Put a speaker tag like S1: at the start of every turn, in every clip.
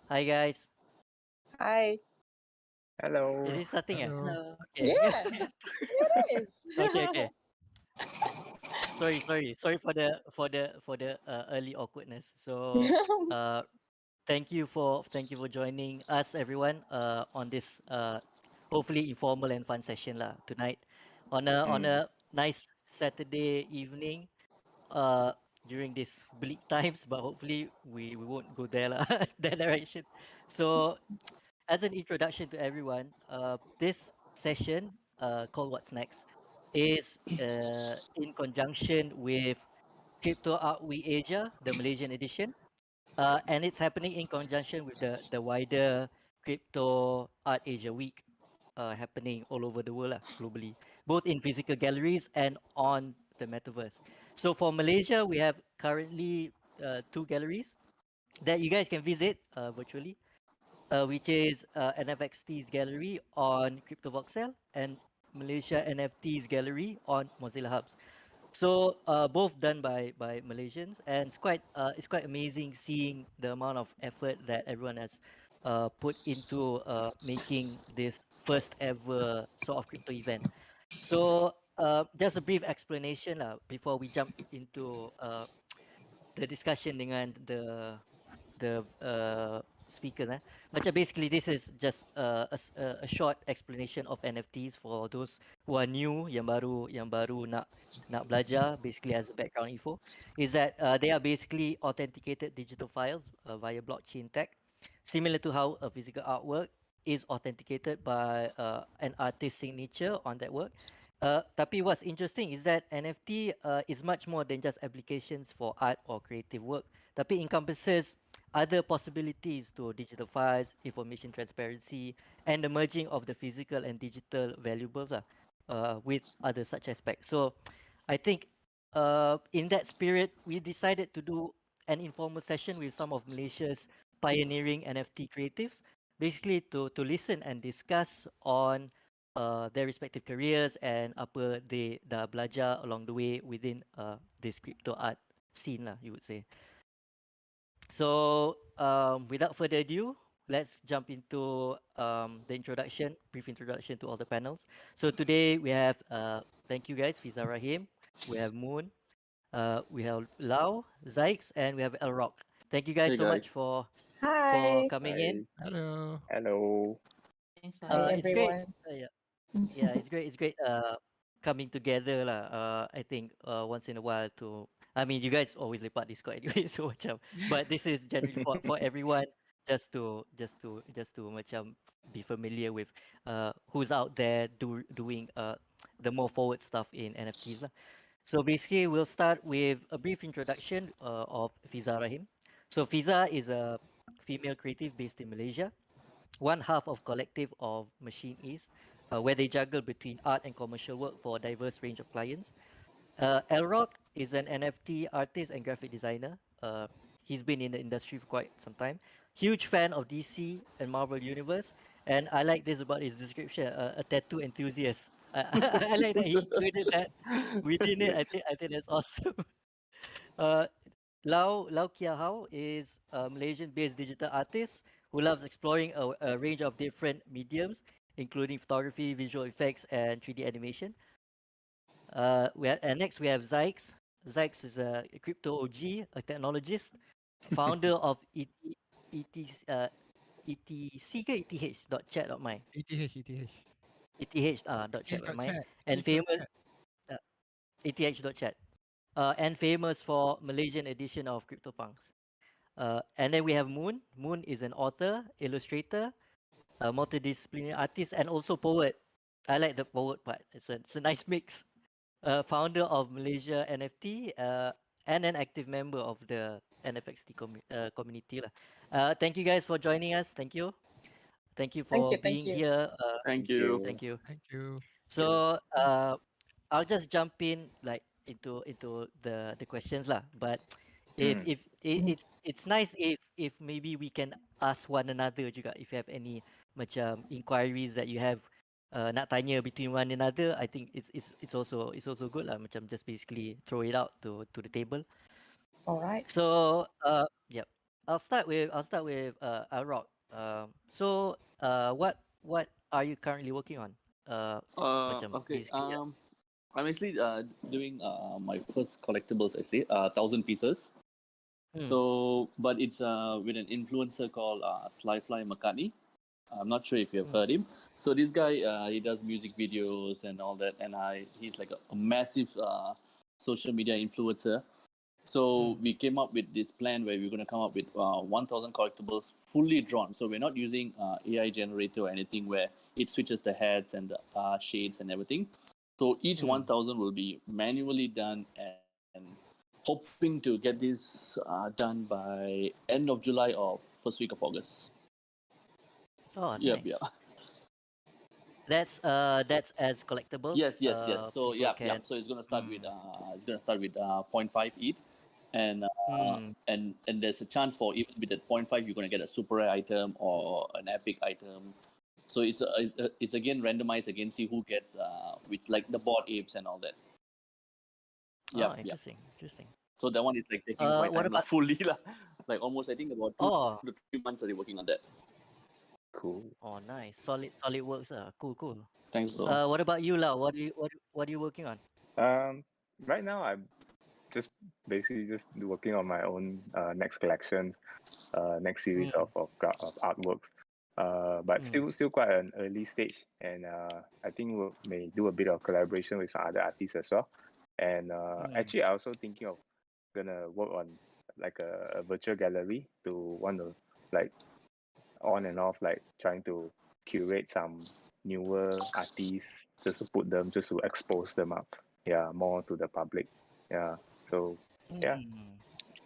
S1: Hi guys.
S2: Hi.
S1: Is
S3: Hello.
S1: this starting?
S4: Hello.
S2: Hello.
S1: Okay.
S2: Yeah, it is.
S1: Okay. Okay. Sorry for the early awkwardness. So, uh, thank you for joining us, everyone. On this hopefully informal and fun session lah tonight, on a
S3: Mm.
S1: nice Saturday evening. Uh, during these bleak times, but hopefully we won't go there lah that direction. So as an introduction to everyone, this session called What's Next is in conjunction with Crypto Art Week Asia, the Malaysian edition, and it's happening in conjunction with the wider Crypto Art Asia Week, happening all over the world, globally, both in physical galleries and on the metaverse. So for Malaysia, we have currently two galleries that you guys can visit virtually, which is NFXT's gallery on CryptoVoxel and Malaysia NFT's gallery on Mozilla Hubs. So both done by Malaysians, and it's quite amazing seeing the amount of effort that everyone has put into making this first ever sort of crypto event. So just a brief explanation before we jump into the discussion dengan the speakers. Macam basically this is just a short explanation of NFTs for those who are new, yang baru nak belajar. Basically, as a background info, is that they are basically authenticated digital files via blockchain tech, similar to how a physical artwork is authenticated by an artist's signature on that work. Tapi what's interesting is that NFT is much more than just applications for art or creative work. Tapi encompasses other possibilities to digital files, information transparency, and the merging of the physical and digital valuables with other such aspects. So I think in that spirit, we decided to do an informal session with some of Malaysia's pioneering NFT creatives, basically to listen and discuss on their respective careers and apa they dah belajar along the way within this crypto art scene lah, you would say. So, without further ado, let's jump into the introduction, brief introduction to all the panels. So today we have, thank you guys, Fiza Rahim, we have Moon, we have Lau, Zykes, and we have El Rock. Thank you guys
S5: Hey
S1: so
S5: guys.
S1: much for
S2: Hi.
S1: coming in.
S3: Hi.
S4: Hello.
S3: Hello.
S2: Thanks, Hi,
S1: It's great.
S2: everyone.
S1: Yeah, it's great. It's great. Coming together lah. I think once in a while to. I mean, you guys always lepak Discord anyway, so macam. But this is generally for everyone, just to macam be familiar with who's out there doing the more forward stuff in NFTs lah. So basically, we'll start with a brief introduction of Fiza Rahim. So Fiza is a female creative based in Malaysia, one half of collective of Machine East, where they juggle between art and commercial work for a diverse range of clients. Elrock is an NFT artist and graphic designer. He's been in the industry for quite some time. Huge fan of DC and Marvel Universe. And I like this about his description, a tattoo enthusiast. I like that he included that within it. I
S3: Yes.
S1: think I think that's awesome. Uh, Lau Kia Hao is a Malaysian-based digital artist who loves exploring a range of different mediums, including photography, visual effects, and 3D animation. And next we have Zykes. Zykes is a crypto OG, a technologist, founder of ETC ke ETH dot chat dot my
S4: ETH.
S1: ETH dot chat dot my
S4: ETH.chat.
S1: and famous
S4: ETH.chat.
S1: uh, ETH dot chat and famous for Malaysian edition of CryptoPunks. And then we have Moon. Moon is an author, illustrator, a multidisciplinary artist, and also poet. I like the poet part. It's a nice mix. Founder of Malaysia NFT and an active member of the NFXT community lah. Thank you guys for joining us. Thank you. Thank you
S2: Thank
S1: for
S2: you. Thank
S1: being
S2: you.
S1: here.
S5: Thank
S3: Thank
S5: you.
S3: you.
S1: Thank you.
S4: Thank you.
S3: You.
S1: So I'll just jump in like into the questions lah. But
S3: Mm.
S1: if it's nice if maybe we can ask one another juga if you have any macam inquiries that you have nak tanya between one another. I think it's also good lah. Macam just basically throw it out to the table.
S2: All right.
S1: So yep. Alrock. What are you currently working on? Macam
S3: Okay.
S1: basically, yeah.
S3: I'm actually doing my first collectibles actually, 1,000 pieces.
S1: Mm,
S3: So, but it's with an influencer called Slyfly McCartney. I'm not sure if you've
S1: mm,
S3: heard him. So this guy, he does music videos and all that, and he's like a massive social media influencer. So
S1: mm.
S3: we came up with this plan where we're going to come up with 1,000 collectibles fully drawn. So we're not using AI generator or anything where it switches the heads and the shades and everything. So each
S1: Mm.
S3: 1,000 will be manually done, and hoping to get this done by end of July or first week of August.
S1: Oh,
S3: Yep, yeah.
S1: nice. That's as collectibles.
S3: Yes, yes, yes. So
S1: People
S3: yeah, yeah.
S1: can.
S3: So
S1: Mm,
S3: it's gonna start with point 0.5 ETH, and
S1: mm.
S3: and there's a chance for even with that point 0.5 you're gonna get a super rare item or an epic item. So it's again randomized against see who gets with like the board apes and all that.
S1: Oh,
S3: Yep, yep.
S1: interesting.
S3: So that one is like taking my
S1: What
S3: time lah,
S1: about?
S3: fully lah. Like almost I think about two
S1: Oh,
S3: to 3 months already working on that.
S4: Cool.
S1: oh, nice. Solid works. Cool, cool.
S3: Thanks, bro.
S1: What about you, Lau? What are you working on?
S4: Right now I'm just basically just working on my own next collection, next series
S1: Mm,
S4: of artworks. But
S1: mm,
S4: still quite an early stage, and I think we may do a bit of collaboration with some other artists as well. And
S1: mm,
S4: actually, I also thinking of gonna work on like a virtual gallery to want to like on and off like trying to curate some newer artists just to put them just to expose them up, yeah, more to the public. Yeah, so yeah,
S1: mm.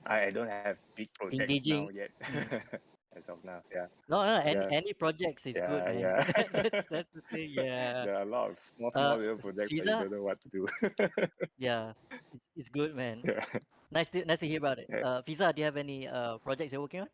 S4: I don't have big projects now
S1: Engaging.
S4: yet.
S1: Mm.
S4: As of now, yeah.
S1: No, no,
S4: Yeah,
S1: any projects is good,
S4: yeah,
S1: man.
S4: yeah.
S1: That's the thing. Yeah.
S4: There are a lot of small
S1: Uh,
S4: little projects but you
S1: Fiza,
S4: don't know what to do.
S1: yeah, it's good, man.
S4: Yeah,
S1: Nice to hear about it.
S4: yeah.
S1: Fiza, do you have any projects you're working on?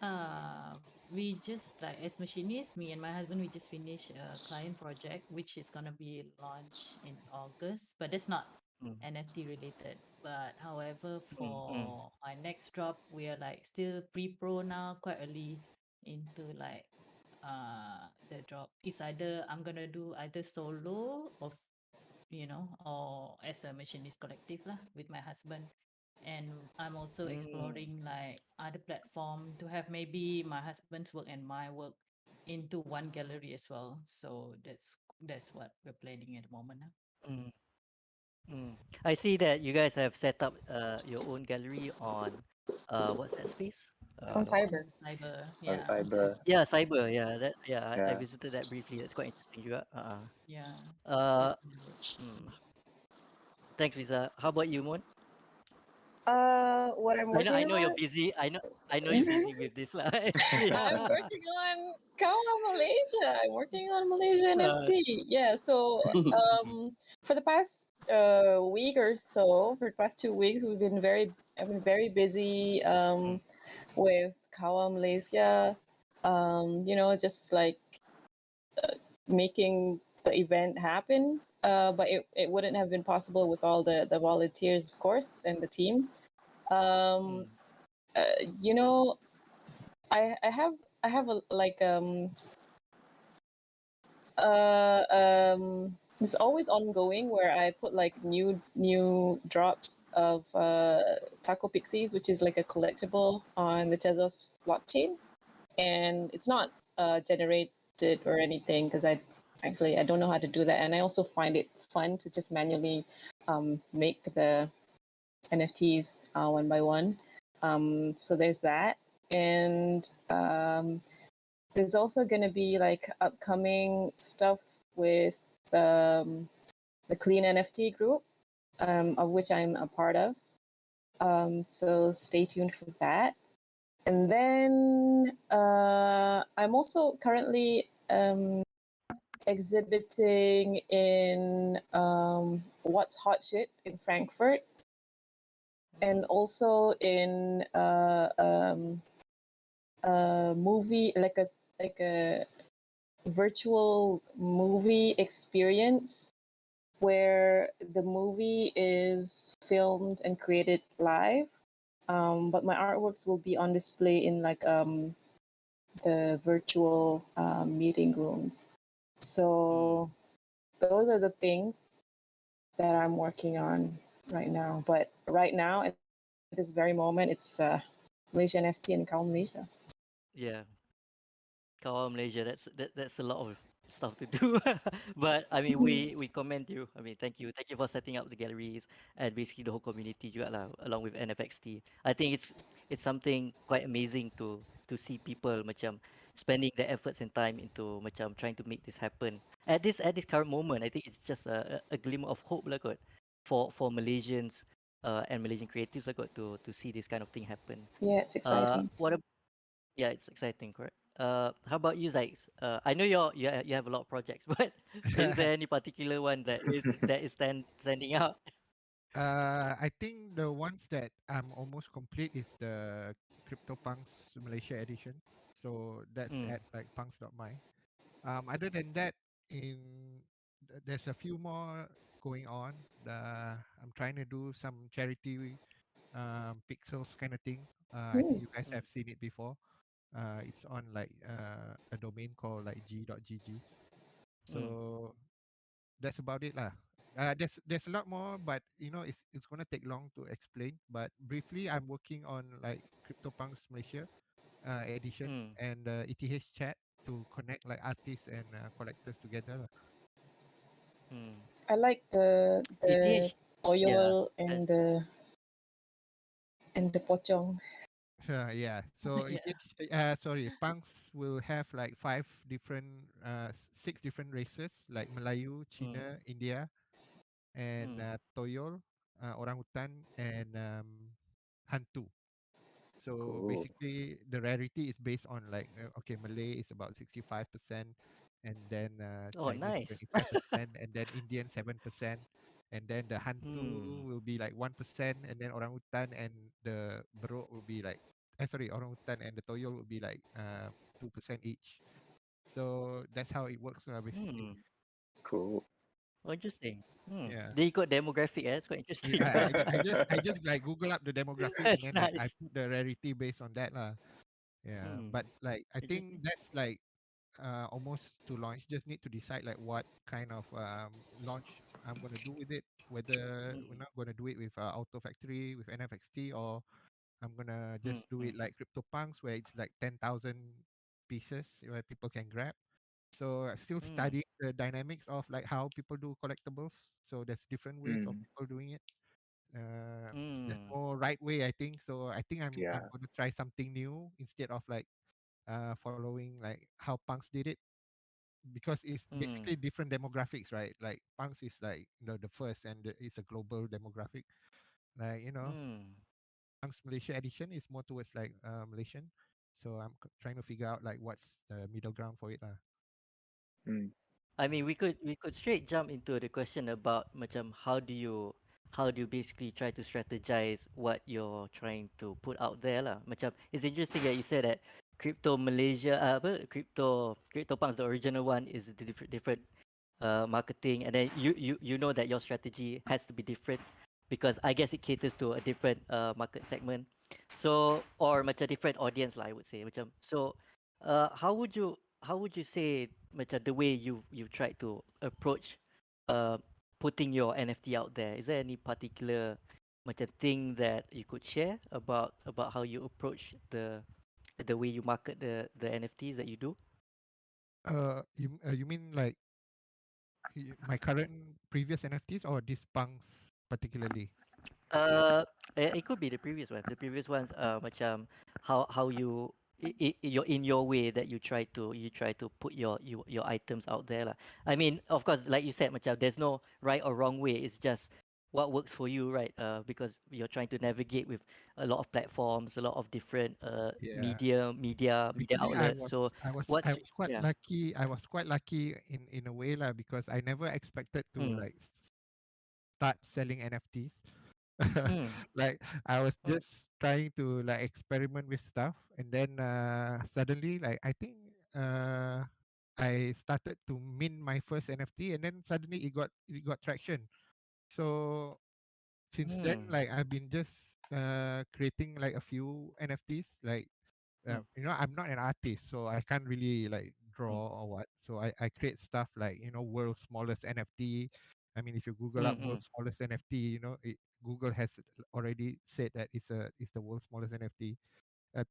S2: Uh, we just like as machinists, me and my husband, we just finished a client project which is gonna be launched in August, but that's not
S1: Mm,
S2: NFT related. But however,
S1: mm, mm,
S2: for my next drop, we are like still pre-pro now, quite early into like the drop. It's either I'm gonna do either solo or or as a machinist collective lah with my husband. And I'm also
S1: mm,
S2: exploring like other platform to have maybe my husband's work and my work into one gallery as well. So that's what we're planning at the moment.
S1: mm, mm. I see that you guys have set up your own gallery on what's that space?
S2: On
S1: Uh,
S2: cyber.
S3: Mm.
S2: Cyber,
S4: On
S2: yeah, on
S4: cyber,
S2: cyber.
S1: yeah, cyber. Yeah, I
S4: yeah.
S1: visited that briefly. That's quite interesting juga.
S2: Yeah,
S1: Uh,
S2: that's gonna work.
S1: mm. Thanks, Fiza. How about you, Moon?
S2: What I'm
S1: I
S2: working
S1: know you're
S2: on?
S1: busy. I know you're busy with this lah. Actually,
S2: I'm working on CAWA Malaysia. I'm working on Malaysia
S1: uh,
S2: NFT. Yeah, so for the past week or so, for the past 2 weeks, I've been very busy
S1: mm,
S2: with CAWA Malaysia. Just like making the event happen. But it wouldn't have been possible with all the volunteers, of course, and the team. Um,
S1: mm,
S2: uh, you know, I have a like it's always ongoing where I put like new drops of Taco Pixies, which is like a collectible on the Tezos blockchain, and it's not generated or anything because I don't know how to do that, and I also find it fun to just manually make the NFTs one by one. So there's that, and there's also going to be like upcoming stuff with the Clean NFT group, of which I'm a part of. So stay tuned for that. And then I'm also currently exhibiting in What's Hot Shit in Frankfurt, and
S1: mm,
S2: also in a movie like a virtual movie experience where the movie is filmed and created live, But my artworks will be on display in like the virtual meeting rooms.
S1: Mm.
S2: So those are the things that I'm working on right now. But right now, at this very moment, it's Malaysia NFT and CAWA Malaysia.
S1: Yeah. CAWA Malaysia, that's a lot of stuff to do. But I mean, we commend you. I mean, thank you for setting up the galleries and basically the whole community juga lah, along with NFXT. I think it's something quite amazing to see people macam spending their efforts and time into macam trying to make this happen. At this current moment, I think it's just a glimmer of hope lah kot for Malaysians and Malaysian creatives lah kot to see this kind of thing happen.
S2: Yeah, it's exciting.
S1: What Yeah, it's exciting, correct. How about you, Zikes? I know you have a lot of projects, but is there any particular one that is standing out?
S5: I think the ones that I'm almost complete is the CryptoPunks Malaysia edition. So that's
S1: Mm,
S5: at like punks.my. Other than that, in there's a few more going on. I'm trying to do some charity pixels kind of thing. I think
S2: Hmm.
S5: you guys
S1: mm,
S5: have seen it before. It's on like a domain called like g.gg.
S1: mm,
S5: So that's about it lah. There's a lot more, but you know it's gonna take long to explain. But briefly, I'm working on like CryptoPunks Malaysia edition
S1: mm,
S5: and ETH chat to connect like artists and collectors together lah.
S1: mm.
S2: I like the
S1: ETH, yeah,
S2: oil
S1: that's
S2: and the pocong.
S5: Yeah. So
S1: yeah.
S5: sorry, punks will have like six different races like Melayu,
S1: Mm,
S5: Cina, India, and
S1: mm,
S5: Toyol, orangutan, and Hantu. So
S4: Cool.
S5: basically, the rarity is based on like okay, Malay is about 65%, and then
S1: oh,
S5: Chinese
S1: nice.
S5: 25%, and then Indian 7%, and then the
S1: Mm,
S5: Hantu will be like 1%, and then orangutan and the Berok will be like, sorry, orangutan and the Toyol will be like 2% each. So that's how it works basically.
S1: mm.
S4: Cool.
S1: Oh, interesting. Mm.
S5: Yeah.
S1: They got demographic, it's quite
S5: Yeah,
S1: interesting.
S5: I just like Google up the demographic and
S1: That's
S5: then I
S1: nice.
S5: put the rarity based on that lah. Yeah,
S1: Mm,
S5: but like I think
S1: interesting.
S5: that's like almost to launch. Just need to decide like what kind of launch I'm gonna do with it. Whether we're
S1: Mm,
S5: not gonna do it with Auto Factory with NFXT or I'm gonna
S1: mm,
S5: just do
S1: mm,
S5: it like CryptoPunks where it's like 10,000 pieces where people can grab. So still
S1: mm,
S5: studying the dynamics of like how people do collectibles. So there's different ways of
S4: Mm.
S5: people doing it. There's
S1: mm,
S5: no right way, I think. So I think I'm
S4: Yeah.
S5: gonna try something new instead of like following like how punks did it because it's
S1: mm,
S5: basically different demographics, right? Like punks is like the first and it's a global demographic. Like
S1: mm.
S5: punks Malaysia edition is more towards like Malaysian. So I'm trying to figure out like what's the middle ground for it lah.
S4: Mm.
S1: I mean, we could straight jump into the question about macam how do you basically try to strategize what you're trying to put out there lah. Macam it's interesting that you said that crypto Malaysia apa CryptoPunks the original one is the different marketing, and then you know that your strategy has to be different because I guess it caters to a different market segment, so or macam different audience lah I would say macam so. How would you say macam the way you've tried to approach uh putting your NFT out there? Is there any particular macam thing that you could share about how you approach the way you market the NFTs that you do?
S5: You mean like my current previous NFTs or this punks particularly?
S1: Uh, it could be the previous one. The previous ones, macam how you in your way that you try to put your items out there lah. I mean, of course, like you said, macam there's no right or wrong way. It's just what works for you, right? Because you're trying to navigate with a lot of platforms, a lot of different
S5: Yeah.
S1: media
S5: Actually,
S1: outlets. So
S5: I
S1: what's
S5: was quite
S1: yeah.
S5: lucky. I was quite lucky in a way lah because I never expected to
S1: Mm,
S5: like start selling NFTs.
S1: mm,
S5: Like I was
S1: mm,
S5: just trying to like experiment with stuff, and then suddenly like I think I started to mint my first NFT, and then suddenly it got traction. So since then,
S1: mm,
S5: like I've been just creating like a few NFTs. Like
S1: mm,
S5: I'm not an artist, so I can't really like
S1: mm,
S5: draw or what. So I create stuff like world's smallest NFT. I mean, if you Google up
S1: mm,
S5: world's
S1: mm.
S5: smallest NFT, Google has already said that it's the world's smallest NFT.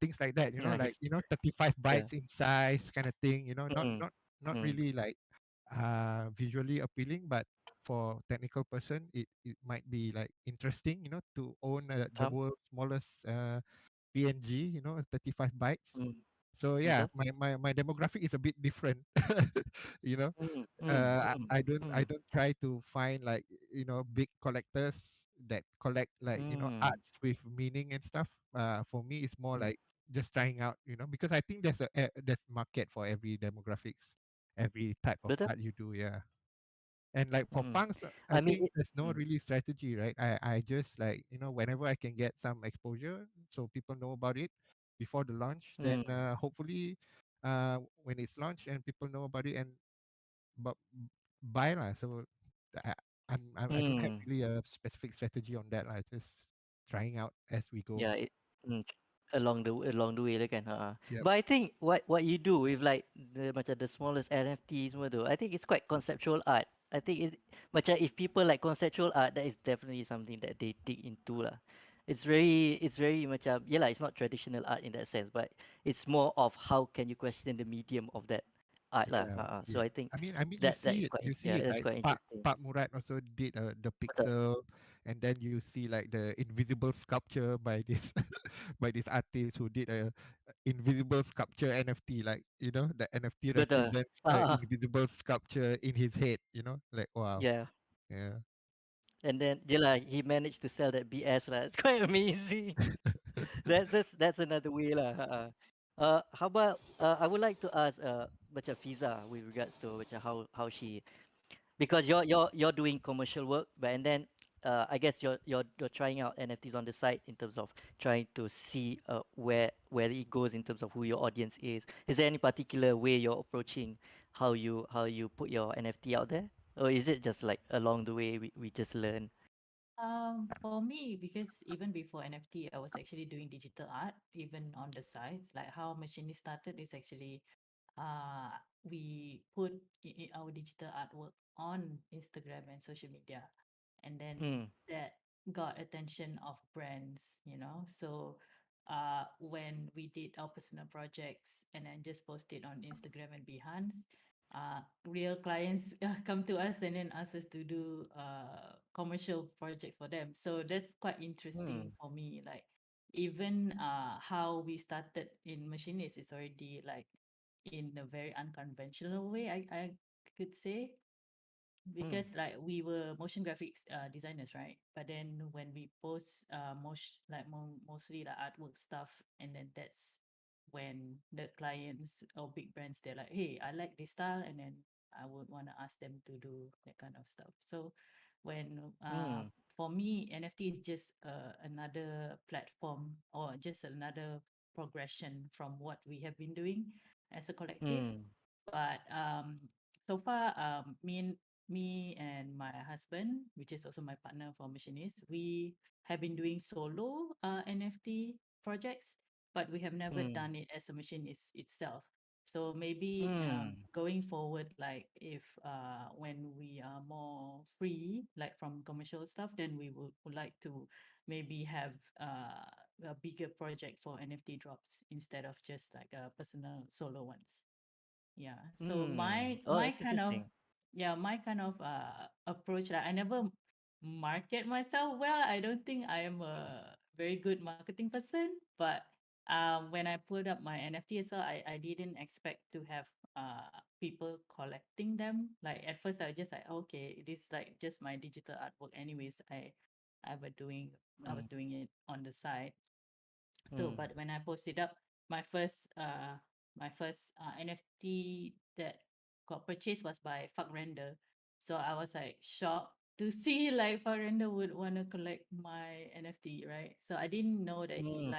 S5: Things like that, like
S1: Nice.
S5: 35
S1: Yeah.
S5: bytes in size, kind of thing. Not
S1: Mm,
S5: not
S1: mm.
S5: really like visually appealing, but for technical person, it might be like interesting, to own the
S1: Um,
S5: world's smallest PNG, 35 bytes.
S1: mm,
S5: So yeah,
S1: okay.
S5: my demographic is a bit different. you know,
S1: Mm, mm, mm,
S5: I
S1: mm,
S5: don't try to find like big collectors that collect like
S1: mm,
S5: arts with meaning and stuff. For me, it's more
S1: mm.
S5: like just trying out, because I think there's market for every demographics, every type of
S1: Betul?
S5: art you do. Yeah. And like for
S1: Mm.
S5: punks, I
S1: I mean,
S5: think there's no
S1: mm,
S5: really strategy, right? I just like, whenever I can get some exposure so people know about it before the launch, then
S1: mm,
S5: hopefully when it's launched and people know about it and but buy lah. So I, I don't have
S1: mm.
S5: really a specific strategy on that. I just trying out as we go.
S1: Yeah, mm, along the way lah kan. Ha.
S5: Yep.
S1: But I think what you do with like macam the smallest NFT semua tu, I think it's quite conceptual art. I think macam if people like conceptual art, that is definitely something that they dig into lah. It's very macam yeah lah. It's not traditional art in that sense, but it's more of how can you question the medium of that art lah.
S5: Yeah,
S1: So
S5: yeah.
S1: I think
S5: I mean,
S1: that is quite
S5: you see
S1: yeah,
S5: it
S1: that's
S5: like
S1: quite interesting.
S5: Pak Murad also did the
S1: Betul.
S5: pixel, and then you see like the invisible sculpture by this by this artist who did a invisible sculpture NFT. Like the NFT
S1: Betul.
S5: represents a
S1: Ah,
S5: invisible sculpture in his head. Like wow,
S1: yeah.
S5: yeah.
S1: And then yeah lah, he managed to sell that BS lah. It's quite amazing. That's another way lah. How about I would like to ask macam Fiza with regards to macam how she because you're doing commercial work, but and then I guess you're trying out NFTs on the side in terms of trying to see where it goes in terms of who your audience is. Is there any particular way you're approaching how you put your NFT out there, or is it just like along the way we just learn?
S6: For me, because even before NFT, I was actually doing digital art, even on the sides. Like how Machinist started is actually, uh, we put our digital artwork on Instagram and social media, and then
S1: Mm,
S6: that got attention of brands, So, when we did our personal projects and then just post it on Instagram and Behance, real clients come to us and then ask us to do commercial projects for them. So that's quite interesting
S1: mm,
S6: for me. Like even how we started in Machinist is already like in a very unconventional way, I could say,
S1: mm,
S6: because like we were motion graphics designers, right? But then when we post mostly the artwork stuff, and then that's when the clients or big brands, they're like, hey, I like this style, and then I would want to ask them to do that kind of stuff. So when
S1: mm,
S6: for me, NFT is just another platform or just another progression from what we have been doing as a collective.
S1: mm,
S6: But so far, me and my husband, which is also my partner for Machinist, we have been doing solo NFT projects, but we have never
S1: mm,
S6: done it as a machinist itself. So maybe
S1: mm,
S6: going forward, like if when we are more free, like from commercial stuff, then we would like to maybe have a bigger project for NFT drops instead of just like a personal solo ones. Yeah. So
S1: mm. Oh,
S6: my
S1: that's
S6: kind of
S1: interesting.
S6: yeah, my kind of approach, like I never market myself well. I don't think I am a very good marketing person, but when I put up my NFT as well, I didn't expect to have people collecting them. Like at first I just like, okay, this is like just my digital artwork anyways. I was doing I
S1: Mm,
S6: was doing it on the side. So,
S1: mm,
S6: but when I posted up my first NFT that got purchased was by Fuck Render. So I was like shocked to see like Fuck Render would want to collect my NFT, right? So I didn't know that
S1: mm,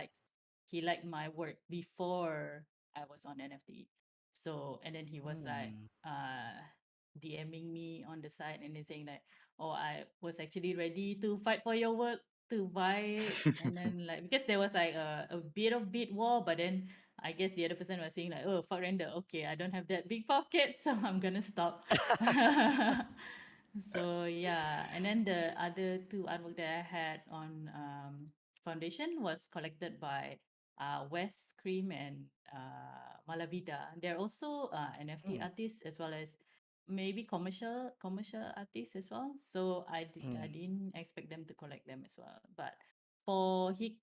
S6: he liked my work before I was on NFT. So and then he was like
S1: mm,
S6: DMing me on the side and then saying that, oh, I was actually ready to fight for your work to buy it, and then like because there was like a bit of bid war, but then I guess the other person was saying like, oh, fuck render, okay, I don't have that big pocket, so I'm gonna stop. So yeah, and then the other two artwork that I had on foundation was collected by West Cream and Malavida. They're also NFT
S1: Mm,
S6: artists as well as maybe commercial artists as well. So I
S1: mm,
S6: didn't expect them to collect them as well. But for Hick,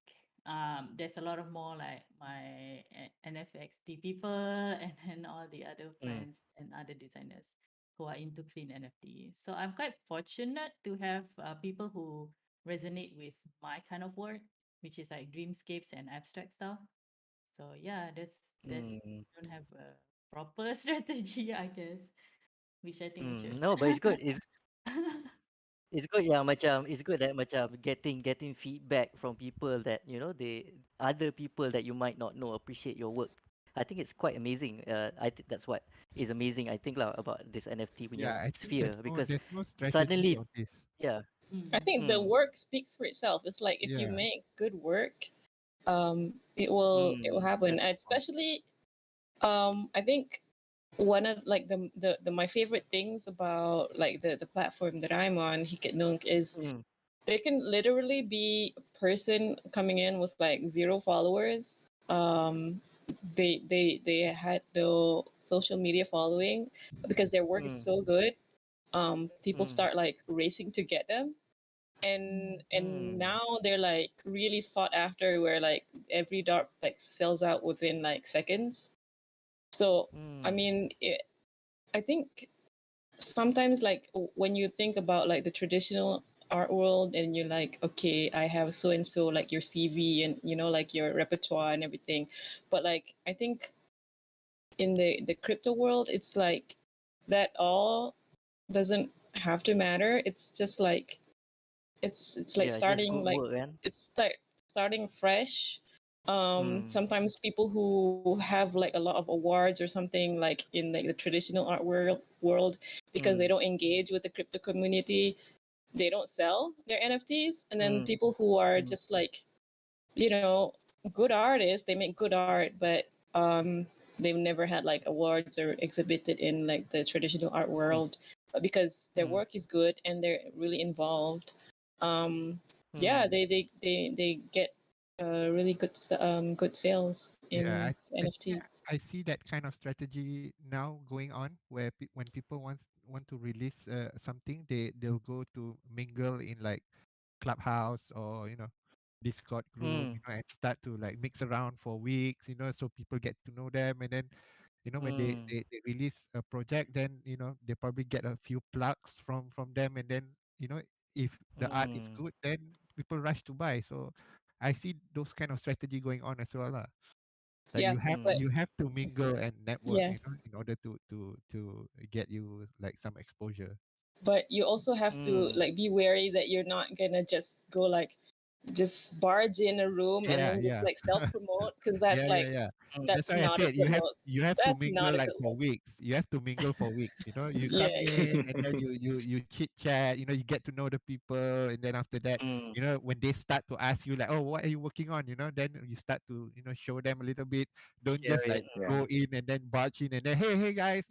S6: there's a lot of more like my NFXT people and then all the other
S1: mm,
S6: friends and other designers who are into clean NFT. So I'm quite fortunate to have people who resonate with my kind of work, which is like dreamscapes and abstract stuff. So yeah, that's
S1: mm,
S6: don't have a proper strategy, I guess, which I think we should.
S1: No, but it's good. It's good, yeah, macam it's good that macam getting feedback from people that they other people that you might not know appreciate your work. I think it's quite amazing. I think that's what is amazing. I think lah about this NFT
S5: Yeah,
S1: punya
S5: I think
S1: sphere because
S5: there's no strategy
S1: suddenly,
S5: on this.
S1: yeah,
S2: I
S6: Mm.
S2: think the
S1: mm,
S2: work speaks for itself. It's like if you
S5: Yeah,
S2: make good work, it will happen.
S1: that's a
S2: And
S1: good point.
S2: especially, I think one of like the my favorite things about like the platform that I'm on, Hikit is
S1: Mm,
S2: there can literally be a person coming in with like zero followers. They had no social media following, but because their work is
S1: mm,
S2: so good, people
S1: mm,
S2: start like racing to get them, and
S1: mm,
S2: now they're like really sought after, where like every dart like sells out within like seconds. So I
S1: mm,
S2: mean, I think sometimes like when you think about like the traditional art world, and you're like, okay, I have so and so like your CV and like your repertoire and everything, but like I think in the crypto world, it's like that all doesn't have to matter. It's just like it's like
S1: yeah, just
S2: starting
S1: good
S2: like
S1: work, man.
S2: it's like starting fresh.
S1: Mm,
S2: Sometimes people who have like a lot of awards or something like in like the traditional art world, because they
S1: mm,
S2: don't engage with the crypto community, they don't sell their NFTs. And then
S1: mm,
S2: people who are
S1: mm,
S2: just like, you know, good artists, they make good art, but they've never had like awards or exhibited in like the traditional art
S1: mm,
S2: world. But because their
S1: mm,
S2: work is good and they're really involved, um, yeah,
S1: mm,
S2: they get really good sales
S5: yeah.
S2: in
S5: I think
S2: NFTs.
S5: I see that kind of strategy now going on, where when people want to release something, they'll go to mingle in like Clubhouse or Discord group,
S1: mm,
S5: and start to like mix around for weeks, so people get to know them, and then when
S1: mm,
S5: they release a project, then they probably get a few plugs from them, and then if the art is
S1: mm,
S5: good, then people rush to buy. So I see those kind of strategy going on as well lah. Like
S2: Yeah, but
S1: mm,
S5: you have to mingle and network,
S2: yeah,
S5: in order to get you like some exposure.
S2: but you also have to
S1: mm.
S2: like be wary that you're not gonna just go like just barge in a room and
S5: Yeah,
S2: then just
S5: yeah.
S2: like self promote, because
S5: Yeah,
S2: that's
S5: yeah,
S2: like
S5: yeah.
S1: Mm,
S5: That's
S2: that's
S5: why I
S2: not a
S5: said
S2: good look.
S5: you have to
S2: That's
S5: mingle
S2: not a
S5: like
S2: good
S5: for
S2: look.
S5: weeks. You have to mingle for weeks. You come
S2: Yeah.
S5: in and then you chit chat. You get to know the people, and then after that,
S1: mm.
S5: when they start to ask you like, oh, what are you working on? Then you start to show them a little bit. Don't
S1: Share
S5: just
S1: it.
S5: like
S4: Yeah.
S5: go in and then barge in and then hey guys,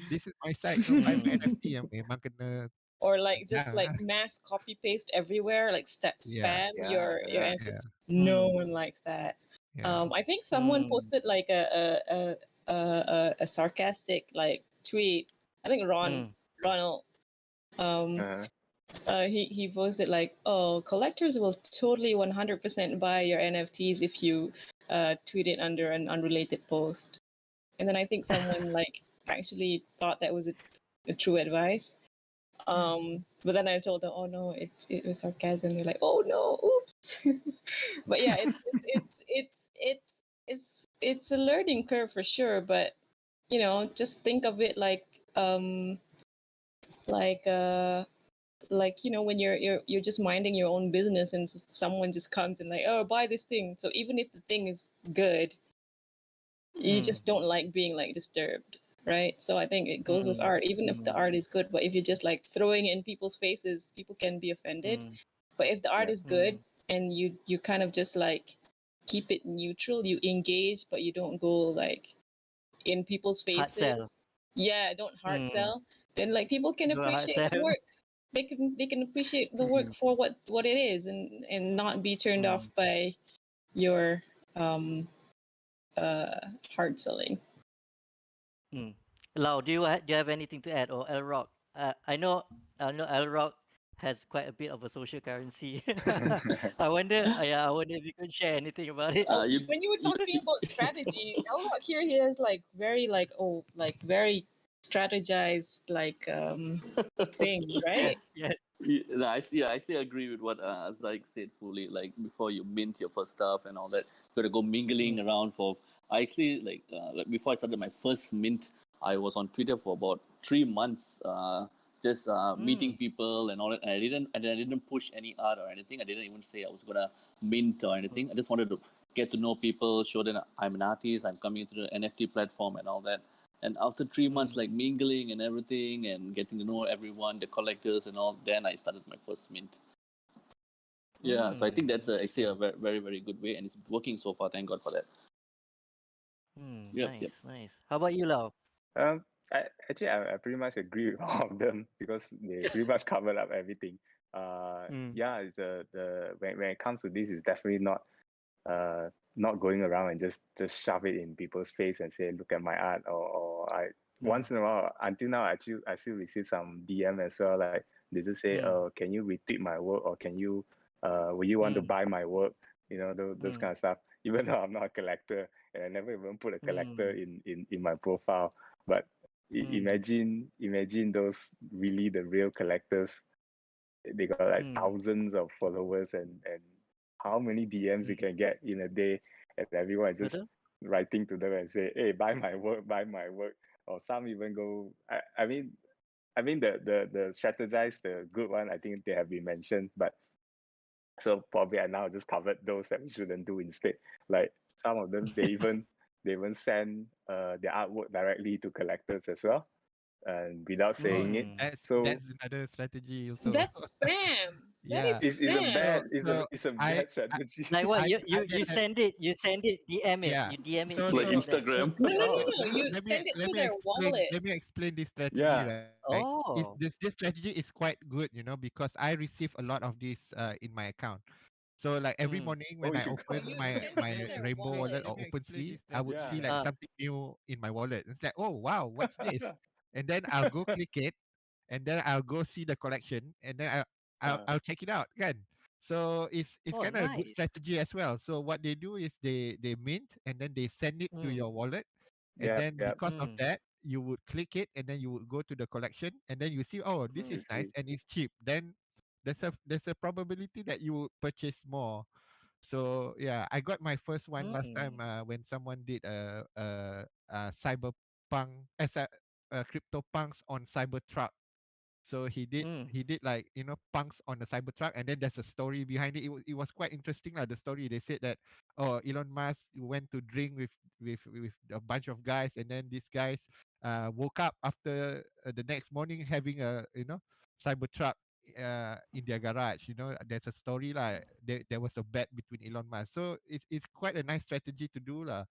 S5: this is my site. Buy my
S1: Mm,
S5: NFT. Memang kena.
S2: Or like just
S5: Yeah,
S2: like mass copy paste everywhere, like
S5: yeah,
S2: spam
S4: Yeah.
S2: your
S4: Yeah.
S2: answers.
S5: yeah,
S2: No
S1: mm,
S2: one likes that.
S5: yeah,
S2: I think someone
S1: mm,
S2: posted like a sarcastic like tweet. I think
S1: mm,
S2: Ronald. Um,
S4: Uh,
S2: he posted like, "Oh, collectors will totally 100% buy your NFTs if you tweet it under an unrelated post." And then I think someone like actually thought that was a true advice. But then I told them, "Oh no, it was sarcasm." They're like, "Oh no, oops." But yeah, it's a learning curve for sure. But just think of it like when you're just minding your own business, and someone just comes and like, oh, buy this thing. So even if the thing is good, you
S1: mm,
S2: just don't like being like disturbed, right? So I think it goes with
S1: mm,
S2: art. Even if the
S1: mm,
S2: art is good, but if you're just like throwing it in people's faces, people can be offended.
S1: mm,
S2: But if the art
S4: Yeah.
S2: is good and you kind of just like keep it neutral, you engage, but you don't go like in people's
S1: Hard sell.
S2: faces. Yeah, don't hard
S1: Mm.
S2: sell. Then like people can
S1: Do a hard
S2: appreciate
S1: sell.
S2: the work. They can appreciate the
S1: Mm.
S2: work for what it is, and not be turned
S1: Mm.
S2: off by your um hard selling.
S1: Mm. Lau, do you have anything to add, or El Rock? I know El Rock has quite a bit of a social currency. I wonder if you can share anything about it.
S2: Oh,
S3: You,
S2: when you were
S3: you
S2: talking about strategy, Elrock here he has like very like like very strategized like thing, right?
S1: Yes, yes.
S3: Yeah, I still agree with what Zaik said fully. Like before you mint your first stuff and all that, you gotta go mingling
S1: Mm.
S3: around for. I actually like before I started my first mint, I was on Twitter for about 3 months, just meeting
S1: Mm.
S3: people and all that. And I didn't push any art or anything. I didn't even say I was gonna mint or anything.
S1: Mm.
S3: I just wanted to get to know people, show them I'm an artist, I'm coming into the NFT platform and all that. And after 3 months,
S1: Mm.
S3: like mingling and everything and getting to know everyone, the collectors and all, then I started my first mint. Yeah, so I think that's actually a
S1: Interesting.
S3: very, very good way, and it's working so far. Thank God for that. Yep, yep.
S1: Nice, nice. How about you, Lau?
S4: Um, I pretty much agree with all of them because they pretty much covered up everything.
S1: Mm.
S4: Yeah, when it comes to this, it's definitely not going around and just shove it in people's face and say, look at my art, or I
S1: Mm.
S4: once in a while, until now, I still receive some DM as well, like they just say,
S1: Mm.
S4: can you retweet my work, or can you will you want to
S1: Mm.
S4: buy my work, those
S1: Mm.
S4: kind of stuff, even though I'm not a collector and I never even put a collector
S1: Mm.
S4: in my profile. But
S1: Mm.
S4: imagine those really the real collectors. They got like
S1: Mm.
S4: thousands of followers, and how many DMs you
S1: Mm.
S4: can get in a day, and everyone is just
S1: Betul?
S4: writing to them and say, hey, buy my work, buy my work. Or some even go, I mean the strategize, the good one, I think they have been mentioned, but so probably I now just covered those that we shouldn't do instead. Like some of them, they even send their artwork directly to collectors as well, and without
S5: Oh,
S4: saying it.
S1: Mm.
S4: So
S5: that's another strategy also.
S2: That's spam. That
S5: Yeah.
S2: is
S4: it's a
S2: spam.
S4: bad
S5: So
S4: it's a
S5: so
S4: it's a
S5: I
S4: bad strategy.
S1: Like what?
S5: I
S1: You
S5: I
S1: you
S5: get
S1: you
S5: that.
S1: send it. DM it.
S5: Yeah.
S1: You DM it
S5: So
S1: straight
S3: Like
S5: so
S1: to them.
S5: so
S3: Instagram.
S2: No, no, no,
S1: Oh.
S2: no. You send it
S5: let
S2: to
S5: me
S2: their wallet.
S5: explain this strategy,
S4: Yeah.
S5: right? Is
S1: Oh.
S5: this strategy is quite good, because I receive a lot of this in my account. So like every
S1: Mm.
S5: morning
S4: Oh,
S5: when I
S4: you
S2: No,
S4: got.
S5: open
S2: you
S5: my
S2: send it to their
S5: Rainbow wallet
S2: wallet.
S5: or OpenSea, I would see
S4: Yeah.
S5: like
S1: Ah.
S5: something new in my wallet. It's like, oh wow, what's this? And then I'll go click it, and then I'll go see the collection, and then
S4: uh,
S5: I'll check it out, kan? So it's
S1: Oh,
S5: kind of a good
S1: nice.
S5: strategy as well. So what they do is they mint and then they send it to
S1: Mm.
S5: your wallet, and
S4: yep,
S5: then
S4: yep.
S5: because of
S1: Mm.
S5: that you would click it, and then you would go to the collection, and then you see, oh, this
S1: Mm.
S5: is
S4: You
S5: nice
S4: see.
S5: and it's cheap. Then there's a probability that you will purchase more. So yeah, I got my first one last time
S1: Mm.
S5: when someone did a cyberpunk as a crypto punks on Cybertruck. So
S1: Mm.
S5: he did like, punks on the Cybertruck, and then there's a story behind it. It was quite interesting, like the story. They said that, oh, Elon Musk went to drink with a bunch of guys, and then these guys woke up after the next morning having a Cybertruck in their garage. There's a story like there was a bet between Elon Musk. So it's quite a nice strategy to do lah.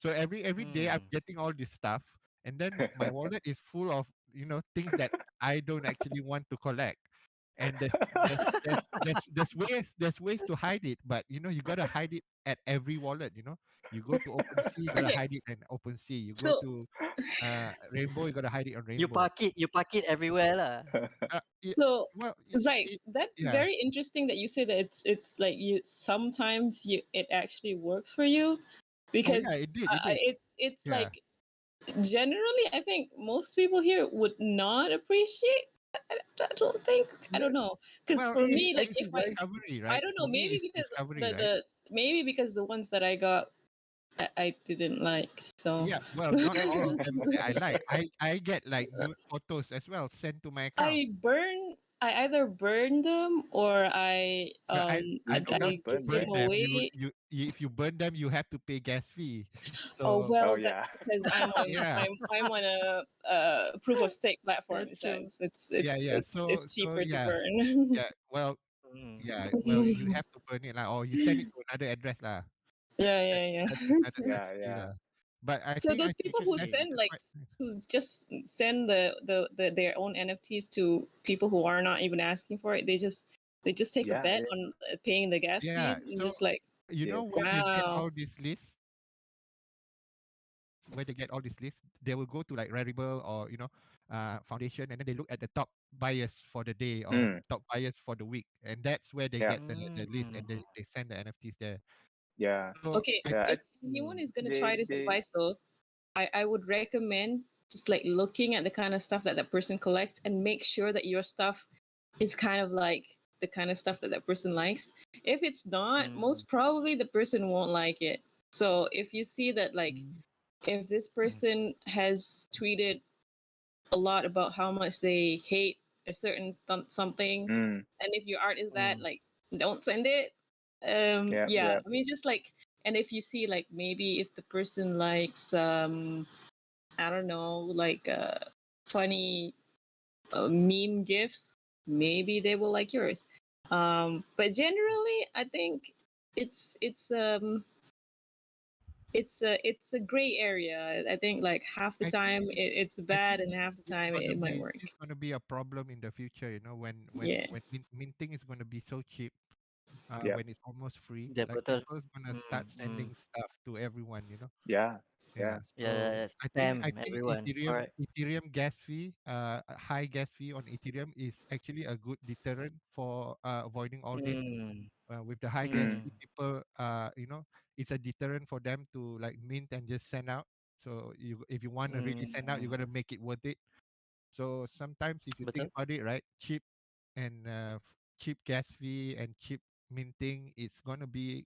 S5: So every day I'm
S1: Mm.
S5: getting all this stuff, and then my wallet is full of things that I don't actually want to collect. And there's ways to hide it, but you gotta hide it at every wallet. You go to OpenSea, you gotta
S2: Okay,
S5: hide it in OpenSea. You go
S2: so
S5: to Rainbow, you gotta hide it on
S1: You
S5: Rainbow.
S1: park it. You park it everywhere lah.
S5: It,
S2: so
S5: well,
S2: Zykes, that's
S5: yeah.
S2: very interesting that you say that it's like you sometimes it actually works for you,
S5: Oh yeah,
S2: because
S5: it did. It did.
S2: it's
S5: Yeah.
S2: like generally I think most people here would not appreciate. I don't think, I don't know, because
S5: Well,
S2: for
S5: it's
S2: me, like
S5: it's
S2: if
S5: discovery,
S2: I
S5: right?
S2: don't
S5: For
S2: know,
S5: me,
S2: maybe
S5: it's
S2: because
S5: discovery, right?
S2: the ones that I got I didn't like, so
S5: Yeah, well, not all of them that I like. I get like nude photos as well sent to my account.
S2: I either burn them or
S5: Well, I
S2: like
S5: don't
S2: I
S5: want
S4: Not
S5: to
S4: burn
S2: give
S5: burn
S4: them.
S5: them.
S2: away.
S5: If you burn them, you have to pay gas fee.
S2: Oh
S5: So
S4: Oh
S2: well, that's
S4: yeah.
S2: because
S5: yeah,
S2: I'm on a proof of stake platform.
S1: That's true.
S2: Since it's
S5: yeah,
S2: it's
S5: yeah.
S2: it's
S5: So
S2: it's
S5: so
S2: cheaper to
S5: yeah,
S2: burn.
S5: yeah. Well,
S1: Mm.
S5: Yeah, well, you have to burn it lah, or you send it to another address lah.
S2: Yeah,
S5: That,
S2: yeah, yeah.
S5: that's another
S4: Yeah,
S5: strategy
S4: yeah,
S5: lah. But I
S2: So
S5: think
S2: those people who
S5: that's
S1: Interesting.
S2: send like
S5: quite nice.
S2: who just send their own NFTs to people who are not even asking for it, they just take a
S4: yeah,
S2: bet
S4: yeah.
S2: on paying the gas fee
S5: Yeah.
S2: and
S5: So
S2: just like
S5: you know
S4: Yes.
S5: where they get
S2: wow.
S5: all these lists? Where they get all these lists? They will go to like Rarible or foundation, and then they look at the top buyers for the day or
S4: Mm,
S5: top buyers for the week, and that's where they
S4: yeah,
S5: get the list, and
S1: Mm.
S5: they send the NFTs there.
S4: yeah,
S5: So
S2: Okay,
S5: I
S4: yeah.
S5: think
S2: if anyone
S1: Mm.
S2: is gonna
S4: They
S2: try this
S4: they
S2: advice though, I would recommend just like looking at the kind of stuff that that person collects and make sure that your stuff is kind of like the kind of stuff that that person likes. If it's not,
S1: Mm.
S2: most probably the person won't like it. So if you see that like
S5: mm,
S2: if this
S1: Mm.
S2: person has tweeted a lot about how much they hate a certain something,
S4: mm,
S2: and if your art is that,
S1: Mm.
S2: like, don't send it.
S4: yeah,
S2: Yeah,
S4: yeah.
S2: I mean, just like, and if you see like maybe if the person likes I don't know, like funny meme gifs, maybe they will like yours. But generally, I think it's it's um it's a gray area. I think like half the
S5: I
S2: time
S5: think
S2: it's
S5: I
S2: bad,
S5: think
S2: and half the
S5: it's
S2: time
S5: gonna
S2: it might
S5: be
S2: work.
S5: it's gonna be a problem in the future.
S2: Yeah.
S5: When minting is gonna be so cheap,
S4: Yeah,
S5: when it's almost free,
S1: The
S5: like
S1: betul.
S5: people's gonna start
S1: Mm. Mm.
S5: sending stuff to everyone.
S4: yeah,
S5: Yeah.
S4: yeah.
S1: Yeah,
S5: So I
S1: spam
S5: think
S1: everyone. Correct.
S5: Ethereum gas fee, a high gas fee on Ethereum is actually a good deterrent for avoiding all this.
S1: Mm.
S5: With the high gas
S4: Mm,
S5: fee,
S1: Mm.
S5: people, it's a deterrent for them to like mint and just send out. So if you want to really
S1: Mm.
S5: send out, you
S1: Mm.
S5: gotta make it worth it. So sometimes, if you think
S1: Betul.
S5: about it, right, and cheap gas fee and cheap minting, it's gonna be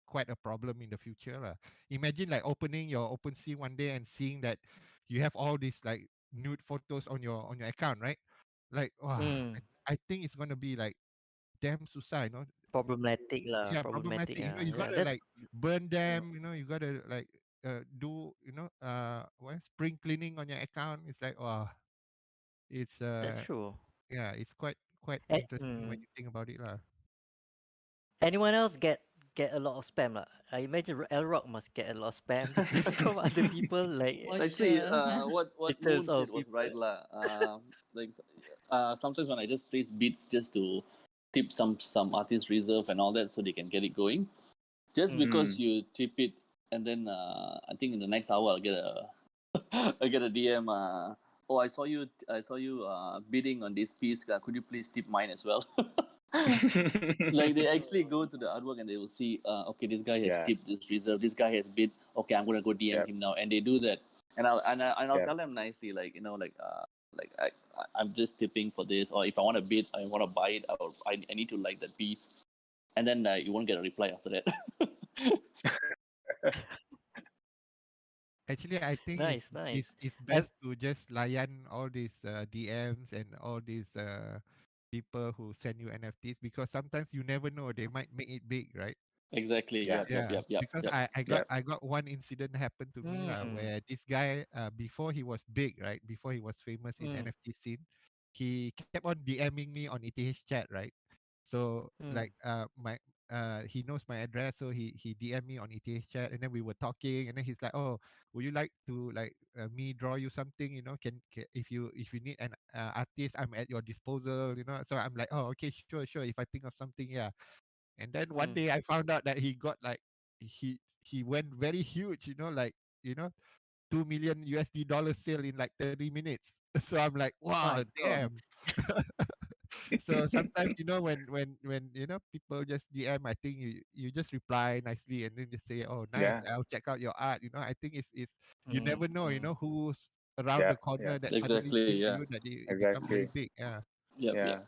S5: quite a problem in the future, lah. Imagine like opening your OpenSea one day and seeing that you have all these like nude photos on your account, right? Like, wow,
S1: Mm.
S5: I think it's gonna be like damn susah.
S1: Problematic lah.
S5: Yeah,
S1: Problematic.
S5: problematic.
S1: Yeah.
S5: You
S1: Yeah.
S5: gotta
S1: That's
S5: like burn
S1: uh,
S5: them. You gotta like do spring cleaning on your account. It's like, wow, it's
S1: that's true.
S5: yeah, it's quite interesting when
S1: Mm.
S5: you think about it, lah.
S1: Anyone else get a lot of spam lah? I imagine L Rock must get a lot of spam from other people, like
S6: For
S3: Actually,
S6: sure.
S3: what
S1: in terms
S3: Moon said
S1: of
S3: was
S1: people.
S3: right lah. Like sometimes when I just place beats just to tip some artist reserve and all that so they can get it going. Just
S1: Mm.
S3: because
S4: mm.
S3: you tip it and then I think in the next hour I'll get a I get a DM. Oh, I saw you bidding on this piece. Could you please tip mine as well? Like they actually go to the artwork and they will see, okay, this guy has
S4: Yeah,
S3: tipped this reserve. This guy has bid. Okay, I'm gonna go DM
S4: yep,
S3: him now, and they do that. And I'll
S4: yep,
S3: tell them nicely, like like I'm just tipping for this, or if I want to bid, I want to buy it, or I need to like that piece, and then you won't get a reply after that.
S5: Actually, I think
S1: Nice, nice.
S5: it's
S1: And
S5: best to just layan all these DMs and all these people who send you NFTs, because sometimes you never know, they might make it big, right?
S3: Exactly.
S4: yeah,
S5: Yeah, because
S3: Yep.
S5: I got one incident happen to me lah,
S1: mm.
S5: where this guy, before he was big, right, before he was famous in
S1: Mm.
S5: NFT scene, he kept on DMing me on ETH chat, right? So
S1: Mm.
S5: like he knows my address, so he DM me on ETH chat, and then we were talking, and then he's like, oh, would you like to like me draw you something? Can if you need an artist, I'm at your disposal. So I'm like, oh, okay, sure. If I think of something, yeah. And then one
S1: Mm.
S5: day I found out that he got like he went very huge, like you know 2 million USD dollar sale in like 30 minutes. So I'm like, wow,
S1: My God.
S5: damn. So sometimes, when people just DM, I think you just reply nicely and then just say, oh, nice,
S4: yeah,
S5: I'll check out your art. I think it's you
S1: Mm.
S5: never know,
S1: Mm.
S5: who's around
S4: yeah,
S5: the
S4: yeah,
S5: corner that suddenly
S3: Exactly.
S5: seen
S3: Yeah.
S5: you, that it become very
S4: exactly.
S5: big. Yeah.
S3: Yep.
S4: Yeah.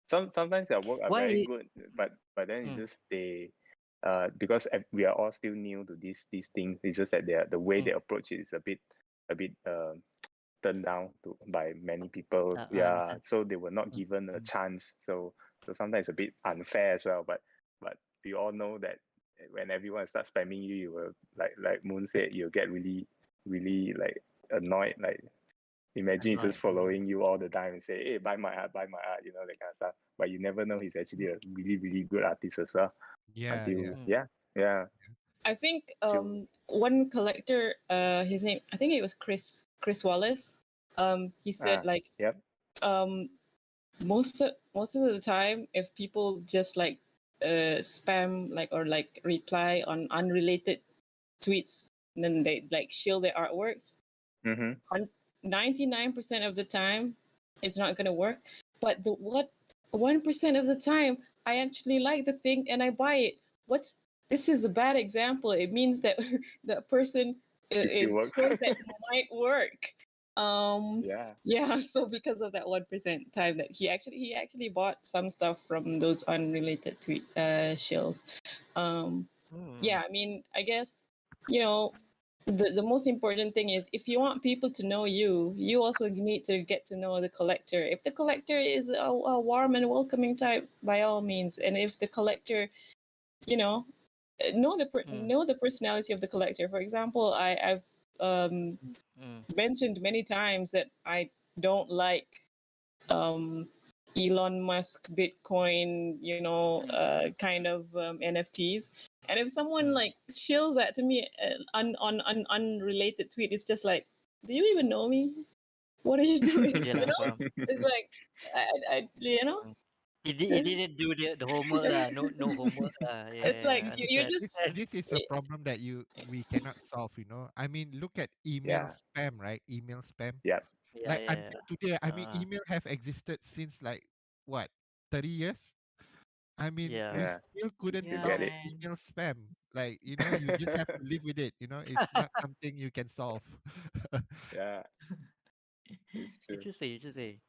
S4: Sometimes their work are very
S1: Why?
S4: good, but then it's
S1: Mm.
S4: just because we are all still new to these things. It's just that the way they
S1: Mm.
S4: approach it is a bit turned down by many people.
S1: I
S4: Yeah,
S1: understand.
S4: so they were not
S1: Mm.
S4: given a
S1: Mm.
S4: chance. So sometimes it's a bit unfair as well. But we all know that when everyone starts spamming you, you will like Moon said, you'll get really really like annoyed. Like Imagine he's
S1: That's
S4: just
S1: right.
S4: following you all the time and say, "Hey, buy my art," that kind of stuff. But you never know he's actually a really, really good artist as well.
S5: Yeah, yeah.
S4: Until
S1: Mm.
S4: yeah,
S2: I think
S4: so
S2: one collector, his name, I think it was Chris Wallace. He said like
S4: yep,
S2: um most of the time, if people just like spam like or like reply on unrelated tweets, and then they like shield their artworks,
S4: mm-hmm.
S2: on 99% of the time it's not going to work. But the what 1% of the time I actually like the thing and I buy it. What's This is a bad example. It means that that person
S4: It still
S2: it
S4: works.
S2: shows that it might work.
S4: Yeah,
S2: Yeah, so because of that 1% time that he actually bought some stuff from those unrelated tweet shills. um
S1: Mm.
S2: yeah, I mean, I guess, you know, the most important thing is if you want people to know you, you also need to get to know the collector. If the collector is a warm and welcoming type, by all means. And if the collector, you
S1: Mm.
S2: know the personality of the collector. For example, I've
S1: Mm.
S2: mentioned many times that I don't like um, Elon Musk Bitcoin, kind of NFTs. And if someone
S1: Mm.
S2: like shills that to me on an unrelated tweet, it's just like, do you even know me? What are you doing?
S1: Yeah, lah, faham.
S2: It's like,
S1: Mm. He
S2: it's,
S1: didn't do the homework lah. No homework lah. Yeah,
S2: it's like
S1: yeah,
S2: you're
S1: understand.
S5: This
S2: just,
S5: this is a problem that we cannot solve, you know. I mean, look at email
S4: yeah,
S5: spam, right? Email spam.
S4: yep,
S1: Yeah,
S5: Like
S1: yeah,
S5: until today, I mean,
S1: uh,
S5: email have existed since like what, 30 years? I mean,
S1: yeah.
S5: we
S4: yeah.
S5: still couldn't
S4: You
S6: Yeah,
S4: get
S5: solve
S4: it.
S6: man.
S5: email spam. Like, you know, you just have to live with it, you know. It's not something you can solve.
S4: Yeah, it's true.
S1: Interesting, interesting.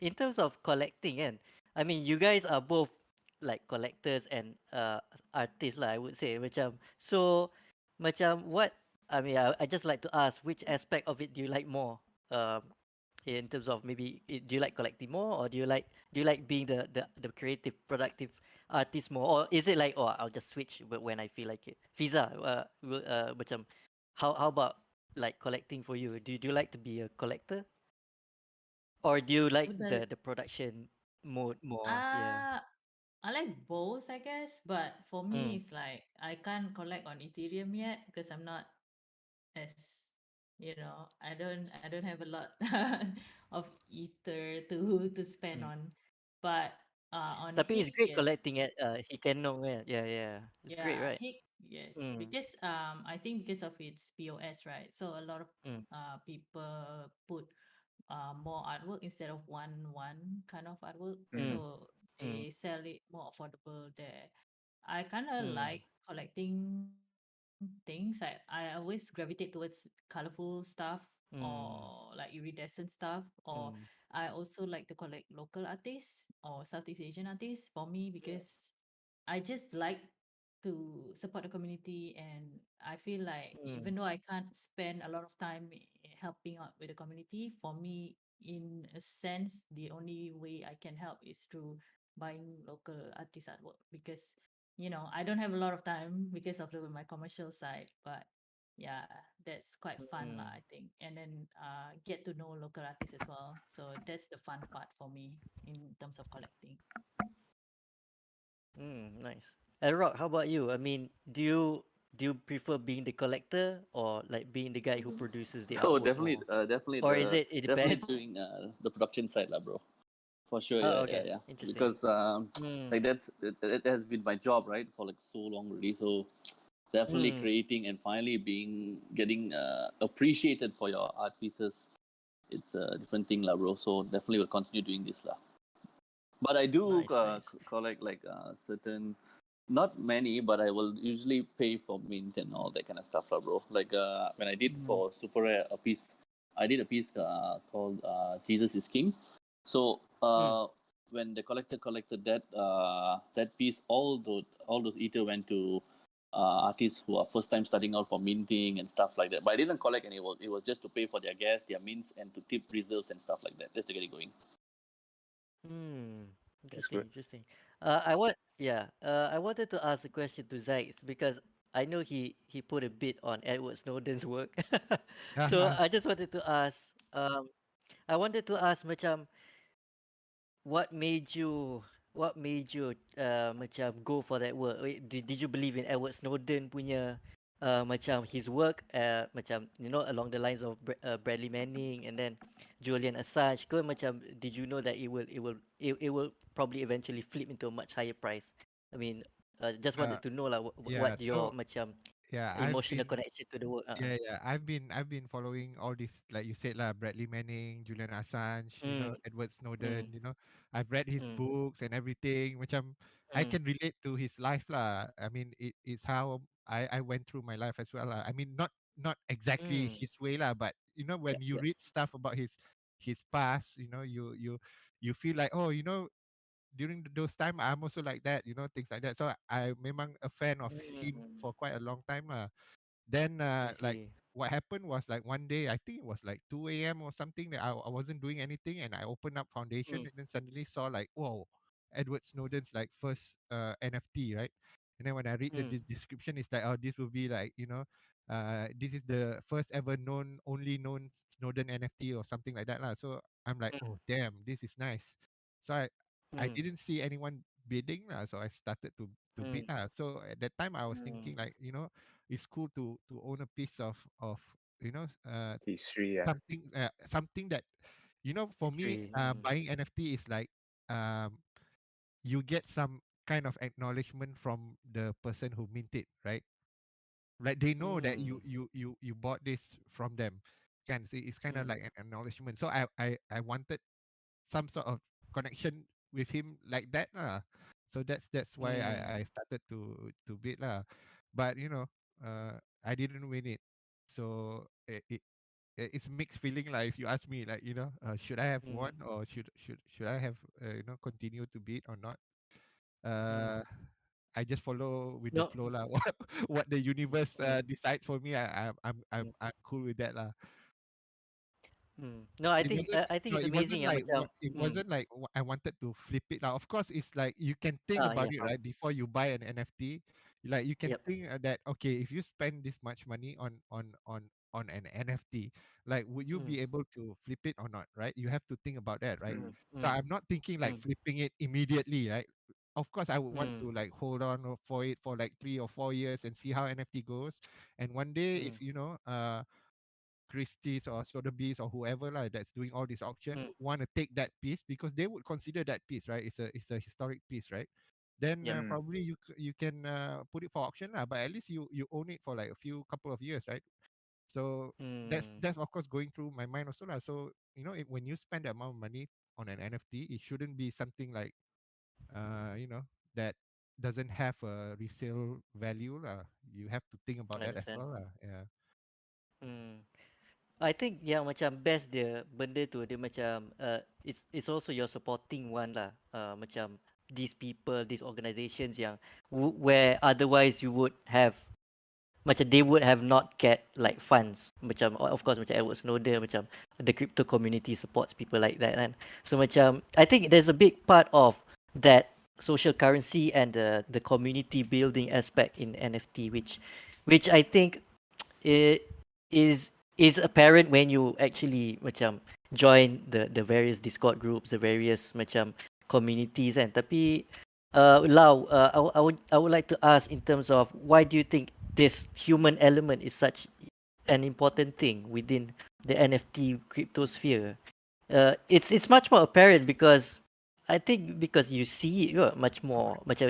S1: In terms of collecting, kan, I mean, you guys are both like collectors and artists lah. I would say, macam what? I mean, I just like to ask, which aspect of it do you like more? In terms of maybe, do you like collecting more, or do you like being the creative, productive artist more, or is it like, oh, I'll just switch when I feel like it? Fiza, macam, how about like collecting for you? Do you like to be a collector? Or do you like
S6: Well,
S1: the production mode more? Yeah.
S6: uh, I like both, I guess. But for me,
S1: Mm.
S6: it's like I can't collect on Ethereum yet because I'm not as, I don't have a lot of Ether to spend
S1: Mm.
S6: on. But on
S1: Tapi it's
S6: Hick,
S1: great
S6: yes.
S1: collecting at Hikenong, yeah. Yeah, yeah. It's great,
S6: Yeah,
S1: right?
S6: Hick, yes.
S1: Mm.
S6: Because I think because of its POS, right? So a lot of
S1: Mm.
S6: people put more artwork instead of one kind of artwork.
S4: Mm-hmm.
S1: Mm.
S6: So
S1: Mm.
S6: they sell it more affordable there. I kind of
S1: Mm.
S6: like collecting things. I always gravitate towards colorful stuff
S1: Mm.
S6: or like iridescent stuff. Or
S1: Mm.
S6: I also like to collect local artists or Southeast Asian artists for me because I just like to support the community, and I feel like
S1: Mm.
S6: even though I can't spend a lot of time helping out with the community, for me, in a sense, the only way I can help is through buying local artist artwork because I don't have a lot of time because of my commercial side, but yeah, that's quite fun lah,
S1: Mm.
S6: I think. And then get to know local artists as well. So that's the fun part for me in terms of collecting.
S1: Mm. Nice. And Rock, how about you? I mean, do you prefer being the collector or like being the guy who produces the
S3: So
S1: artwork
S3: definitely,
S1: more?
S3: definitely
S1: Or is
S3: the
S1: it
S3: definitely
S1: depends?
S3: doing the production side, lah, bro. For sure,
S1: Oh,
S3: yeah, yeah,
S1: okay.
S3: yeah.
S1: Interesting.
S3: Because
S1: Mm.
S3: like it has been my job, right, for like so long already. So definitely
S1: Mm.
S3: creating and finally getting appreciated for your art pieces. It's a different thing, lah, bro. So definitely will continue doing this, lah. But I do
S1: Nice, nice.
S3: collect like certain, not many, but I will usually pay for mint and all that kind of stuff, lah, bro. Like when I did
S1: Mm.
S3: for Super Rare a piece, I did a piece called Jesus is King. So
S1: Mm.
S3: when the collector collected that piece, all those ether went to artists who are first time starting out for minting and stuff like that. But I didn't collect any. It was just to pay for their gas, their mints, and to tip reserves and stuff like that, just to get it going.
S1: Hmm.
S4: That's
S1: Interesting,
S4: good.
S1: interesting. I wanted to ask a question to Zykes because I know he put a bit on Edward Snowden's work. So
S5: Uh-huh.
S1: I just wanted to ask, I wanted to ask macam what made you macam go for that work? Did you believe in Edward Snowden punya macam his work macam along the lines of Bradley Manning and then Julian Assange ke macam did you know that it will probably eventually flip into a much higher price? I mean, just
S5: Uh,
S1: wanted to know lah what
S5: yeah.
S1: your
S5: So
S1: macam
S5: yeah,
S1: emotional connection to the work.
S5: yeah, I've been following all this, like you said lah, Bradley Manning, Julian Assange,
S1: Mm,
S5: Edward Snowden,
S1: mm,
S5: I've read his
S1: mm,
S5: books and everything. Macam I
S1: mm,
S5: can relate to his life lah. I mean, it's how I went through my life as well lah. I mean, not exactly
S1: mm.
S5: his way lah, but when
S1: Yep,
S5: you
S1: yep.
S5: read stuff about his past, you feel like, oh, during those time I'm also like that, things like that. So I memang a fan of him
S1: Mm,
S5: for quite a long time lah. Then
S1: I
S5: like
S1: see.
S5: what happened was like one day, I think it was like 2 a.m. or something, that I wasn't doing anything, and I opened up Foundation
S1: Mm,
S5: and then suddenly saw like, whoa, Edward Snowden's like first NFT, right? And then when I read the
S1: mm,
S5: description, it's like, oh, this will be like, this is the first ever only known Snowden NFT or something like that lah. So I'm like,
S1: mm,
S5: oh damn, this is nice. So I
S1: mm,
S5: didn't see anyone bidding lah, so I started to bid
S1: mm,
S5: lah. So at that time I was
S1: mm,
S5: thinking like, it's cool to own a piece of you know uh
S4: History, yeah.
S5: something that, for me,
S1: history. Mm,
S5: buying NFT is like, um you get some kind of acknowledgement from the person who mint it, right? Like they know that you
S1: mm,
S5: you you you bought this from them. Can see it's kind of
S1: mm,
S5: like an acknowledgement. So I wanted some sort of connection with him like that lah. So that's why
S1: mm,
S5: I started to bid lah. But I didn't win it. So it's mixed feeling like, if you ask me, like, should I have
S1: mm,
S5: won, or should I have continued to bid or not?
S1: mm.
S5: Uh I just follow with the
S1: No.
S5: flow lah. What the universe
S1: Mm,
S5: decides for me,
S1: mm,
S5: I'm cool with that lah.
S1: No, I
S5: It
S1: think
S5: wasn't no,
S1: it's
S5: it wasn't
S1: amazing.
S5: like what
S1: Macam.
S5: it wasn't like I wanted to flip it now. Of course, it's like you can think
S1: Yeah,
S5: about it,
S1: faham.
S5: right, before you buy an NFT. Like you can
S1: Yep.
S5: think that, okay, if you spend this much money on an NFT, like would you
S1: Mm,
S5: be able to flip it or not, right? You have to think about that, right?
S1: mm,
S5: So
S1: mm,
S5: I'm not thinking like
S1: mm,
S5: flipping it immediately, right? Of course, I would want
S1: mm,
S5: to like hold on for it for like 3 or 4 years and see how NFT goes. And one day, if
S1: mm,
S5: Christie's or Sotheby's or whoever lah that's doing all this auction
S1: mm,
S5: want to take that piece, because they would consider that piece, right? It's a historic piece, right? Then
S1: yep.
S4: Mm.
S5: probably you can put it for auction lah, but at least you own it for like a few couple of years, right? So that's
S1: Mm,
S5: that's of course going through my mind also lah. So when you spend that amount of money on an NFT, it shouldn't be something like that doesn't have a resale value lah. You have to think about
S1: I
S5: that as
S1: understand.
S5: well lah. Yeah.
S1: Mm. I think yang macam best dia benda tu dia macam it's also your supporting one lah. Macam these people, these organizations yang where otherwise you would have macam they would have not get like funds macam of course macam Edward Snowden macam the crypto community supports people like that kan. So macam I think there's a big part of that social currency and the community building aspect in NFT which I think it is apparent when you actually macam join the various Discord groups, the various macam communities kan. Tapi Lau, I would like to ask in terms of why do you think this human element is such an important thing within the NFT crypto sphere? It's much more apparent because I think because you see it much more macam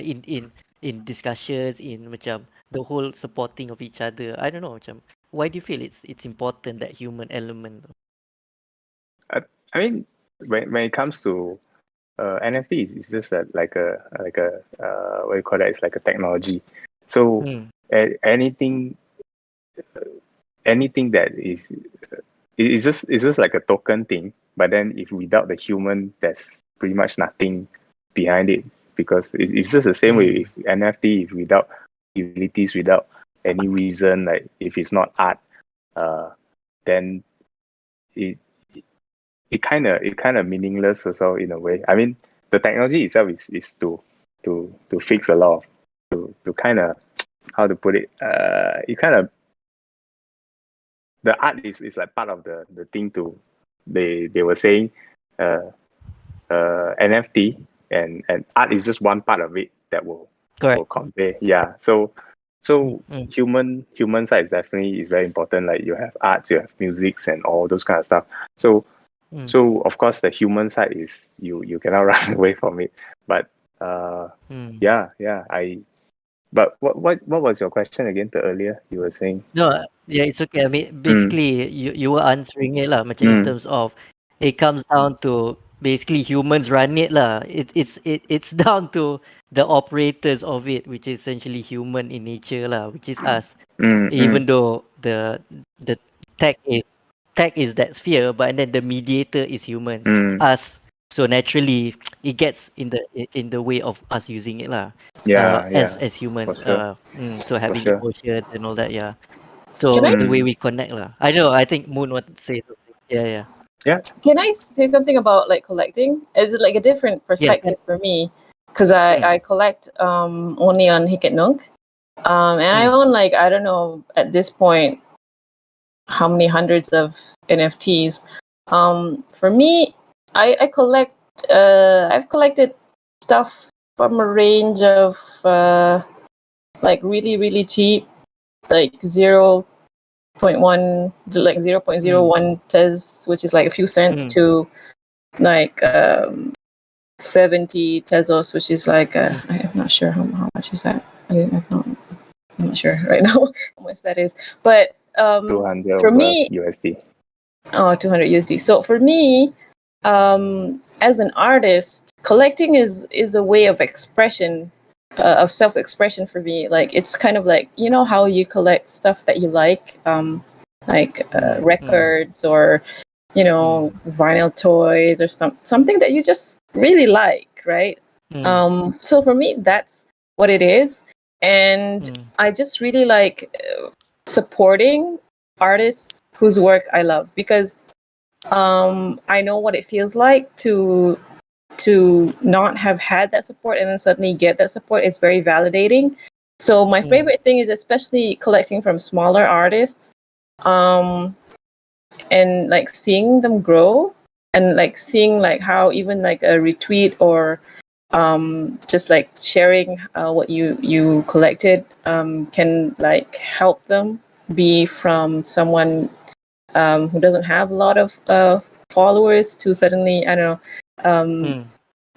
S1: in discussions in macam the whole supporting of each other. I don't know macam why do you feel it's important that human element?
S4: I, I mean, when it comes to NFT, it's just like a what do you call that? It's like a technology. So
S1: Mm,
S4: anything that is it's just like a token thing. But then if without the human, there's pretty much nothing behind it, because it's just the same way
S1: mm,
S4: if NFT, if without utilities, without any reason, like if it's not art, then it it kind of meaningless also in a way. I mean, the technology itself is to fix a lot of to kind of how to put it, you kind of, the art is like part of the thing to, they were saying, NFT and art is just one part of it that will
S1: Correct.
S4: convey. Yeah. So
S1: Mm,
S4: human side is definitely is very important. Like you have arts, you have musics and all those kind of stuff. So
S1: mm,
S4: of course the human side is, you cannot run away from it. But
S1: mm.
S4: yeah, but what was your question again? The earlier you were saying.
S1: No, yeah, it's okay. I mean,
S4: Mm,
S1: basically, you were answering it lah, macam in
S4: mm,
S1: terms of it comes down to basically humans run it lah. It's down to the operators of it, which is essentially human in nature lah, which is us.
S4: mm,
S1: Even though the tech is tech is that sphere, but then the mediator is humans,
S4: mm.
S1: us. So naturally, it gets in the way of us using it lah.
S4: Yeah, yeah,
S1: As
S4: for
S1: humans.
S4: sure,
S1: So
S4: for
S1: having
S4: sure.
S1: emotions and all that, yeah.
S2: Can
S1: So
S2: I
S1: the way
S4: Mm,
S1: we connect lah. I know. I think Moon wanted to say something. Yeah, yeah,
S4: yeah.
S2: can I say something about like collecting? It's like a different
S1: yeah. Can,
S2: perspective for me because I
S1: mm,
S2: collect only on Hicket Nunk. And I
S1: mm,
S2: own like I don't know at this point how many hundreds of NFTs. For me, I collect. I've collected stuff from a range of like really cheap, like 0.1, like
S1: mm,
S2: 0.01 tes, which is like a few cents,
S1: mm,
S2: to like 70 tesos, which is like
S1: mm,
S2: I'm not sure how much is that. I'm not sure right now how much that is, but
S4: 200
S2: for
S4: over
S2: me,
S4: USD.
S2: 200 USD. So for me, as an artist, collecting is a way of expression, of self-expression for me. Like it's kind of like, you know how you collect stuff that you like
S1: mm,
S2: records or
S1: mm,
S2: vinyl toys or something that you just really like, right?
S1: mm,
S2: So for me, that's what it is, and
S1: mm,
S2: I just really like supporting artists whose work I love because I know what it feels like to not have had that support and then suddenly get that support. Is very validating. So my
S1: mm,
S2: favorite thing is especially collecting from smaller artists, um, and like seeing them grow and like seeing like how even like a retweet or just like sharing what you collected can like help them be from someone who doesn't have a lot of followers to suddenly, I don't know, um,
S1: mm,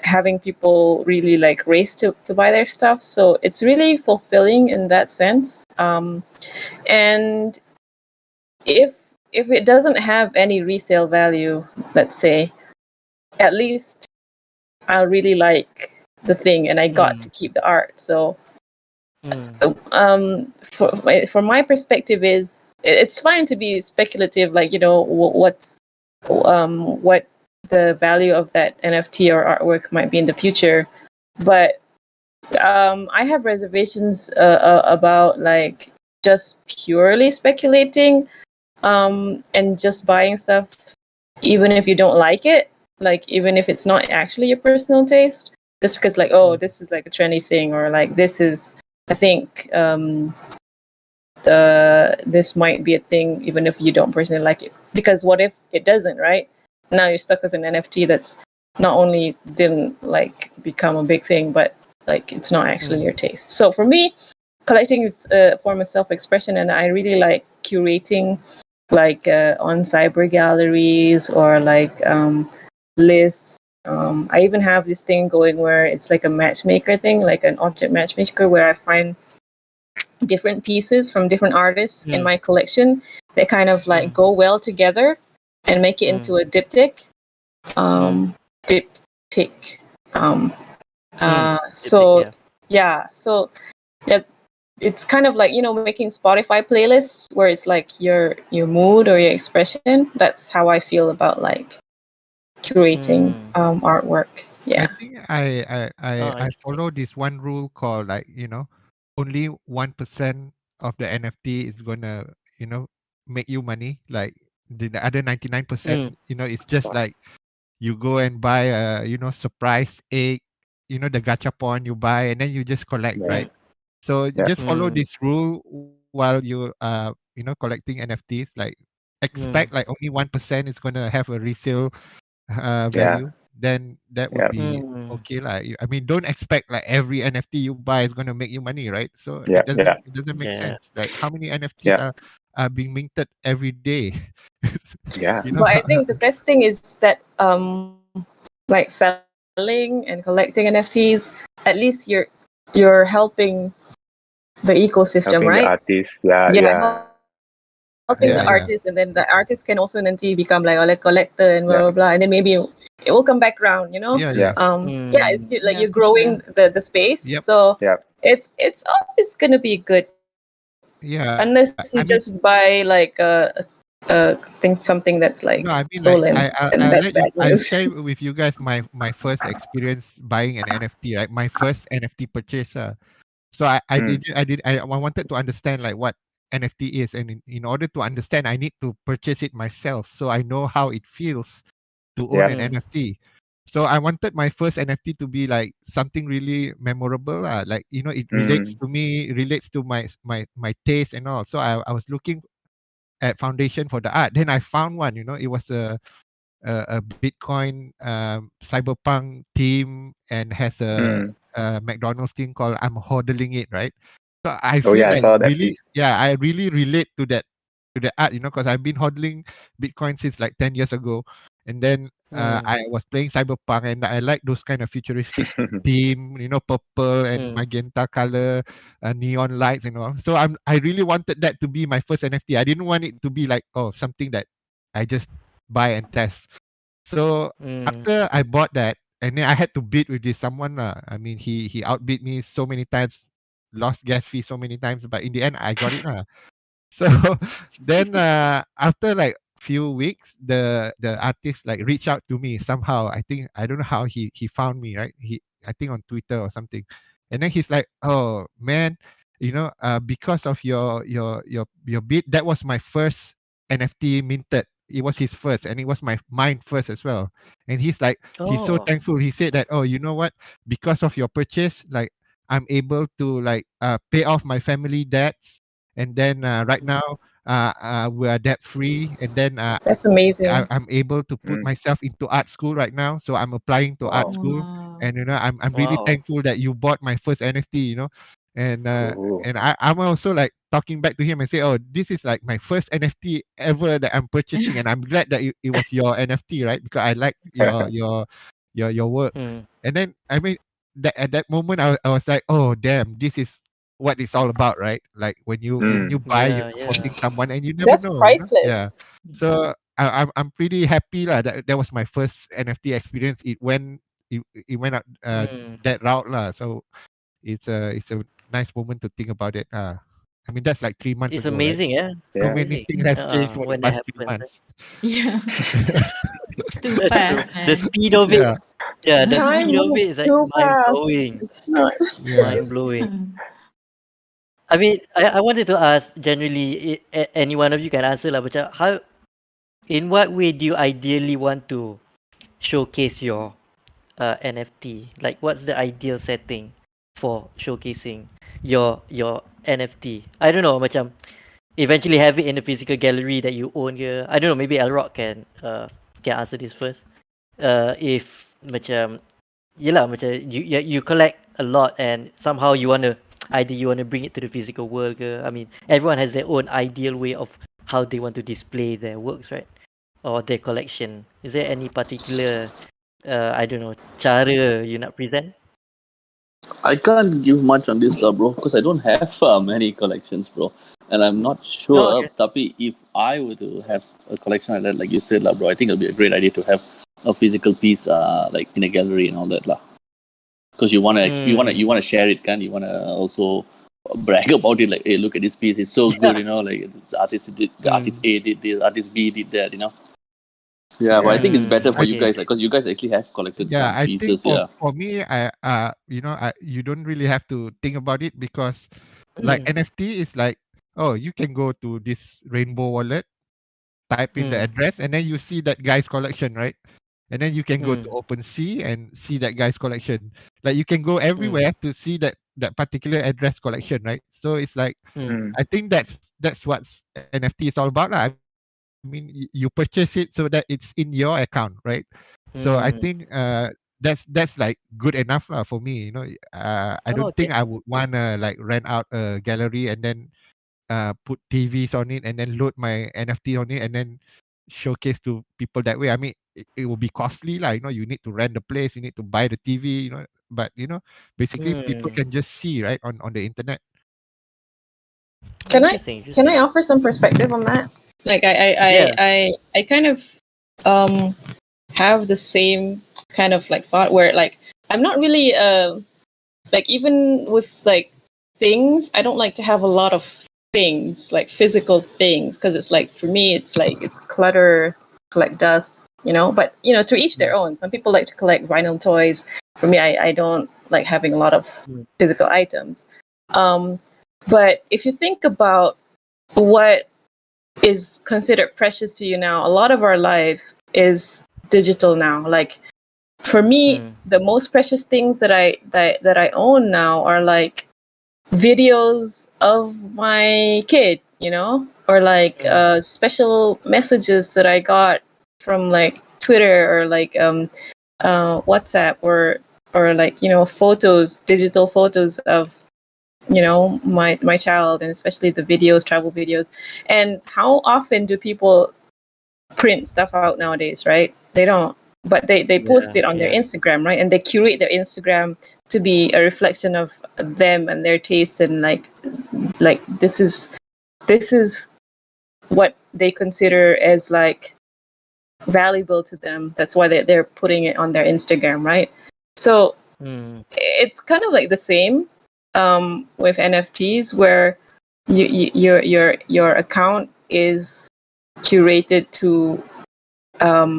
S2: having people really like race to buy their stuff. So it's really fulfilling in that sense. And if if it doesn't have any resale value, let's say, at least I really like the thing and I got
S1: mm,
S2: to keep the art. So
S1: mm,
S2: from my perspective is it's fine to be speculative, like what the value of that NFT or artwork might be in the future, but I have reservations about like just purely speculating and just buying stuff even if you don't like it, like even if it's not actually your personal taste, just because like, oh,
S1: mm,
S2: this is like a trendy thing, or like this is, I think this might be a thing even if you don't personally like it, because what if it doesn't, right? Now you're stuck with an NFT that's not only didn't like become a big thing, but like it's not actually
S1: mm,
S2: your taste. So for me, collecting is a form of self-expression, and I really like curating like on cyber galleries or like lists. I even have this thing going where it's like a matchmaker thing, like an object matchmaker, where I find different pieces from different artists in
S1: mm,
S2: my collection that kind of like
S1: mm,
S2: go well together and make it
S1: mm,
S2: into a diptych.
S1: mm,
S2: Diptych. Um,
S1: mm. Diptych,
S2: so
S1: yeah.
S2: yeah, so yeah, it's kind of like making Spotify playlists where it's like your mood or your expression. That's how I feel about like curating
S1: Mm.
S2: artwork.
S5: I
S2: Yeah.
S5: think I
S1: Interesting.
S5: follow this one rule called, like, only 1% of the NFT is gonna, make you money. Like the other 99%,
S1: Mm,
S5: it's just like you go and buy a, surprise egg, the gachapon you buy, and then you just collect,
S4: Yeah.
S5: right?
S1: mm,
S5: So
S4: Yeah.
S5: just follow
S1: Mm.
S5: this rule while you collecting NFTs. Like expect
S1: Mm.
S5: like only 1% is gonna have a resale
S4: Yeah.
S5: value. Then that would
S4: Yeah.
S5: be
S1: Mm.
S5: okay lah. I mean, don't expect like every NFT you buy is gonna make you money, right? So
S4: Yeah. Yeah.
S5: it doesn't make
S1: Yeah.
S5: sense. Like how many NFTs
S4: Yeah.
S5: are being minted every day?
S4: Yeah.
S5: you know?
S2: But I think the best thing is that like selling and collecting NFTs, at least you're helping the ecosystem, right?
S4: Helping the artists. Yeah.
S2: Yeah,
S4: Yeah.
S2: helping the artist, and then the
S5: Yeah,
S2: artist
S5: yeah,
S2: can also nanti become like a collector and blah blah blah, and then maybe
S4: Yeah.
S2: it will come back round,
S5: yeah,
S2: Yeah,
S5: yeah,
S4: Yeah.
S2: it's still like you're
S1: Mm.
S2: growing
S6: Yeah, for
S2: the
S6: sure.
S2: space, so
S5: yep,
S4: Yeah.
S2: it's always gonna be good unless you
S5: yeah.
S2: just
S5: I mean,
S2: buy like a think something that's like
S5: no, I mean like
S2: stolen, and
S5: I'll
S2: that's
S5: let
S2: bad
S5: you. I'll
S2: news.
S5: share with you guys my first experience buying an NFT. Right, my first NFT purchase. So
S4: Mm.
S5: I wanted to understand like what NFT is, and in order to understand, I need to purchase it myself, so I know how it feels to own
S4: Yeah.
S5: an
S1: Mm.
S5: NFT. So I wanted my first NFT to be like something really memorable, like it relates
S4: Mm.
S5: to me, relates to my taste and all. So I was looking at foundation for the art. Then I found one. It was a Bitcoin cyberpunk theme and has
S4: Mm.
S5: a McDonald's thing called I'm hodling it, right? So I
S4: Oh
S5: feel
S4: yeah, I
S5: like
S1: Mm.
S4: saw that
S5: really,
S4: piece.
S5: yeah, I really relate to the art, because I've been hodling Bitcoin since like 10 years ago. And then
S1: Mm.
S5: I was playing cyberpunk and I like those kind of futuristic theme, purple and
S1: Mm.
S5: magenta color, neon lights and all. So I really wanted that to be my first NFT. I didn't want it to be like, oh, something that I just buy and test. So
S1: Mm.
S5: after I bought that, and then I had to bid with this someone. I mean, he outbid me so many times, lost gas fee so many times, but in the end, I got it. So then after like few weeks, the artist like reached out to me somehow. I don't know how he found me, right? I think on Twitter or something. And then he's like, "Oh man, because of your bid, that was my first NFT minted. It was his first, and it was mine first as well." And he's so
S1: Oh.
S5: thankful. He said that, "Oh, you know what? Because of your purchase, like I'm able to like pay off my family debts, and then right
S1: Mm.
S5: now we are debt free, and then
S2: That's amazing.
S5: I'm able to put
S4: Mm.
S5: myself into art school right now, so I'm applying to art
S4: Wow.
S5: school,
S6: Wow.
S5: and I'm really
S1: Wow.
S5: thankful that you bought my first NFT, and
S4: Cool.
S5: I'm also like talking back to him and say, oh, this is like my first NFT ever that I'm purchasing, and I'm glad that it was your NFT, right? Because I like your work.
S1: Mm.
S5: And then I mean that at that moment I was like, oh damn, this is what it's all about, right? Like when you
S4: Mm.
S5: buy, you're
S1: Yeah. Yeah.
S5: supporting someone, and you never
S2: That's
S5: know, yeah.
S2: priceless.
S5: So I'm pretty happy lah that that was my first NFT experience. It went out
S1: Mm.
S5: that route lah. So it's a nice moment to think about it. I mean that's like 3 months
S1: It's
S5: ago, right?
S1: amazing, yeah. It's
S5: So
S4: Yeah.
S5: many
S1: amazing.
S5: things has changed for the
S1: When that
S5: past three
S1: happens, eh?
S5: months.
S6: Yeah. It's too
S1: True.
S6: fast,
S1: The
S6: man.
S1: speed of it,
S5: Yeah,
S1: yeah, the
S2: Time
S1: speed of it
S2: moves
S1: is like
S2: too
S1: mind
S2: fast.
S1: blowing.
S2: It's not.
S5: yeah.
S1: Mind blowing. I mean, I wanted to ask generally, any one of you can answer lah. Macam in what way do you ideally want to showcase your NFT? Like, what's the ideal setting for showcasing your NFT? I don't know, macam eventually have it in a physical gallery that you own here. I don't know, maybe Elrock can answer this first. If macam yelah macam you collect a lot and somehow you wanna either you wanna bring it to the physical world ke. I mean, everyone has their own ideal way of how they want to display their works, right? Or their collection. Is there any particular I don't know, cara you nak present?
S3: I can't give much on this, bro, because I don't have many collections, bro. And I'm not
S1: Oh,
S3: sure,
S1: okay.
S3: tapi if I were to have a collection like that, like you said, bro, I think it'll be a great idea to have a physical piece, like in a gallery and all that, because you wanna share it, can you wanna also brag about it, like, hey, look at this piece, it's so good, like the artist
S1: Mm.
S3: A did this, artist B did that. Yeah, but I
S4: Yeah.
S3: think it's better for you
S1: Okay.
S3: guys, like, because you guys actually have collected
S5: Yeah,
S3: some
S5: I think
S3: pieces,
S5: for
S3: yeah.
S5: for me, you don't really have to think about it, because like
S1: Mm.
S5: NFT is like, oh, you can go to this Rainbow wallet, type in the
S1: Mm.
S5: address, and then you see that guy's collection, right? And then you can go to
S1: Mm.
S5: OpenSea and see that guy's collection. Like you can go
S1: Mm.
S5: everywhere to see that particular address collection, right? So it's like
S1: Mm.
S4: Mm.
S5: I think that's what NFT is all about, lah. I mean, you purchase it so that it's in your account, right? So I think
S1: Mm.
S5: that's like good enough lah for me. I don't
S1: Oh,
S5: think I
S1: okay.
S5: would wanna like rent out a gallery and then put TVs on it and then load my NFT on it and then showcase to people that way. I mean, it will be costly lah. You need to rent the place, you need to buy the TV. But basically people
S1: Mm.
S5: can just see right on the internet.
S2: Can I
S1: Interesting,
S2: can I
S1: interesting.
S2: offer some perspective on that? Like
S1: Yeah.
S2: I kind of um have the same kind of like thought where like I'm not really like even with like things, I don't like to have a lot of things like physical things because it's like for me it's like it's clutter, collect dust, but to each
S1: Mm.
S2: their own. Some people like to collect vinyl toys. For me, I don't like having a lot of
S1: Mm.
S2: physical items. um but if you think about what is considered precious to you now, a lot of our life is digital now. Like for me,
S1: Mm.
S2: the most precious things that I own now are like videos of my kid, or like
S1: Mm.
S2: special messages that I got from like Twitter or like WhatsApp or like photos, digital photos of my child, and especially the videos, travel videos. And how often do people print stuff out nowadays, right? They don't. But they post
S1: Yeah,
S2: it on their
S1: yeah.
S2: Instagram, right? And they curate their Instagram to be a reflection of them and their tastes, and like this is what they consider as like valuable to them. That's why they're putting it on their Instagram, right? So
S1: Mm.
S2: it's kind of like the same with NFTs, where your account is curated to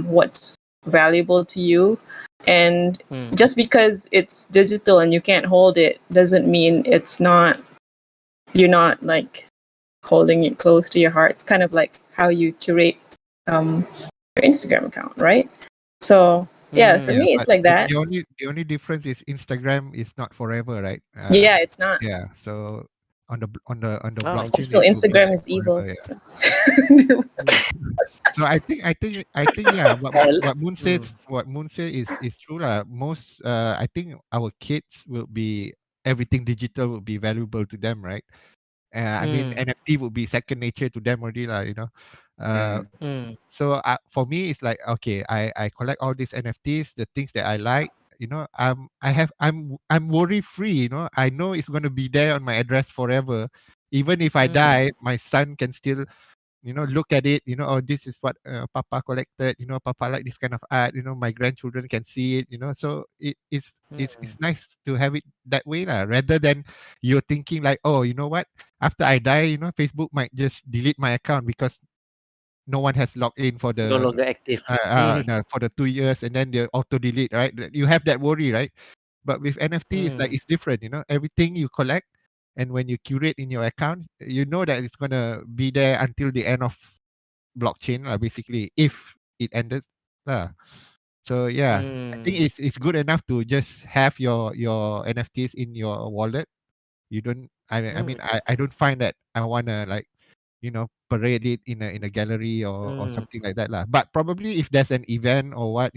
S2: what's valuable to you. And
S1: Mm.
S2: just because it's digital and you can't hold it doesn't mean you're not like holding it close to your heart. It's kind of like how you curate um, your Instagram account, right? So yeah, for
S5: Yeah,
S1: Mm.
S2: me
S5: but
S2: it's like that.
S5: the only difference is Instagram is not forever, right?
S2: Yeah, it's not.
S5: Yeah. So on the
S1: Oh,
S5: blockchain,
S2: Also,
S5: it
S1: interesting.
S5: will be
S2: Instagram
S5: like
S2: is evil.
S5: forever. Yeah.
S2: So.
S1: Mm.
S5: So I think yeah. What
S1: I
S5: what
S1: l-
S5: what Moon says
S1: mm.
S5: what Moon says is true lah. Most I think our kids will be everything digital will be valuable to them, right? I mean
S1: Mm.
S5: NFT would be second nature to them already lah. Uh,
S4: Mm.
S1: Mm.
S5: so for me it's like okay, I collect all these NFTs, the things that I like. I'm worry free. I know it's gonna be there on my address forever. Even if I
S1: Mm.
S5: die, my son can still look at it. Oh, this is what Papa collected. Papa like this kind of art. My grandchildren can see it. So it's
S1: Mm.
S5: nice to have it that way lah, rather than you're thinking like, oh, you know what? After I die, Facebook might just delete my account because no one has logged in for
S1: No
S5: the
S1: longer active.
S5: no, for the 2 years, and then they auto delete, right? You have that worry, right? But with NFT, it's like
S1: Mm.
S5: it's different. Everything you collect, and when you curate in your account, you know that it's gonna be there until the end of blockchain, basically, if it ended. So yeah, I think
S1: Mm.
S5: it's good enough to just have your NFTs in your wallet. You don't. I
S1: Mm.
S5: mean, I don't find that I wanna like parade it in a gallery or
S1: Mm.
S5: something like that lah. But probably if there's an event or what,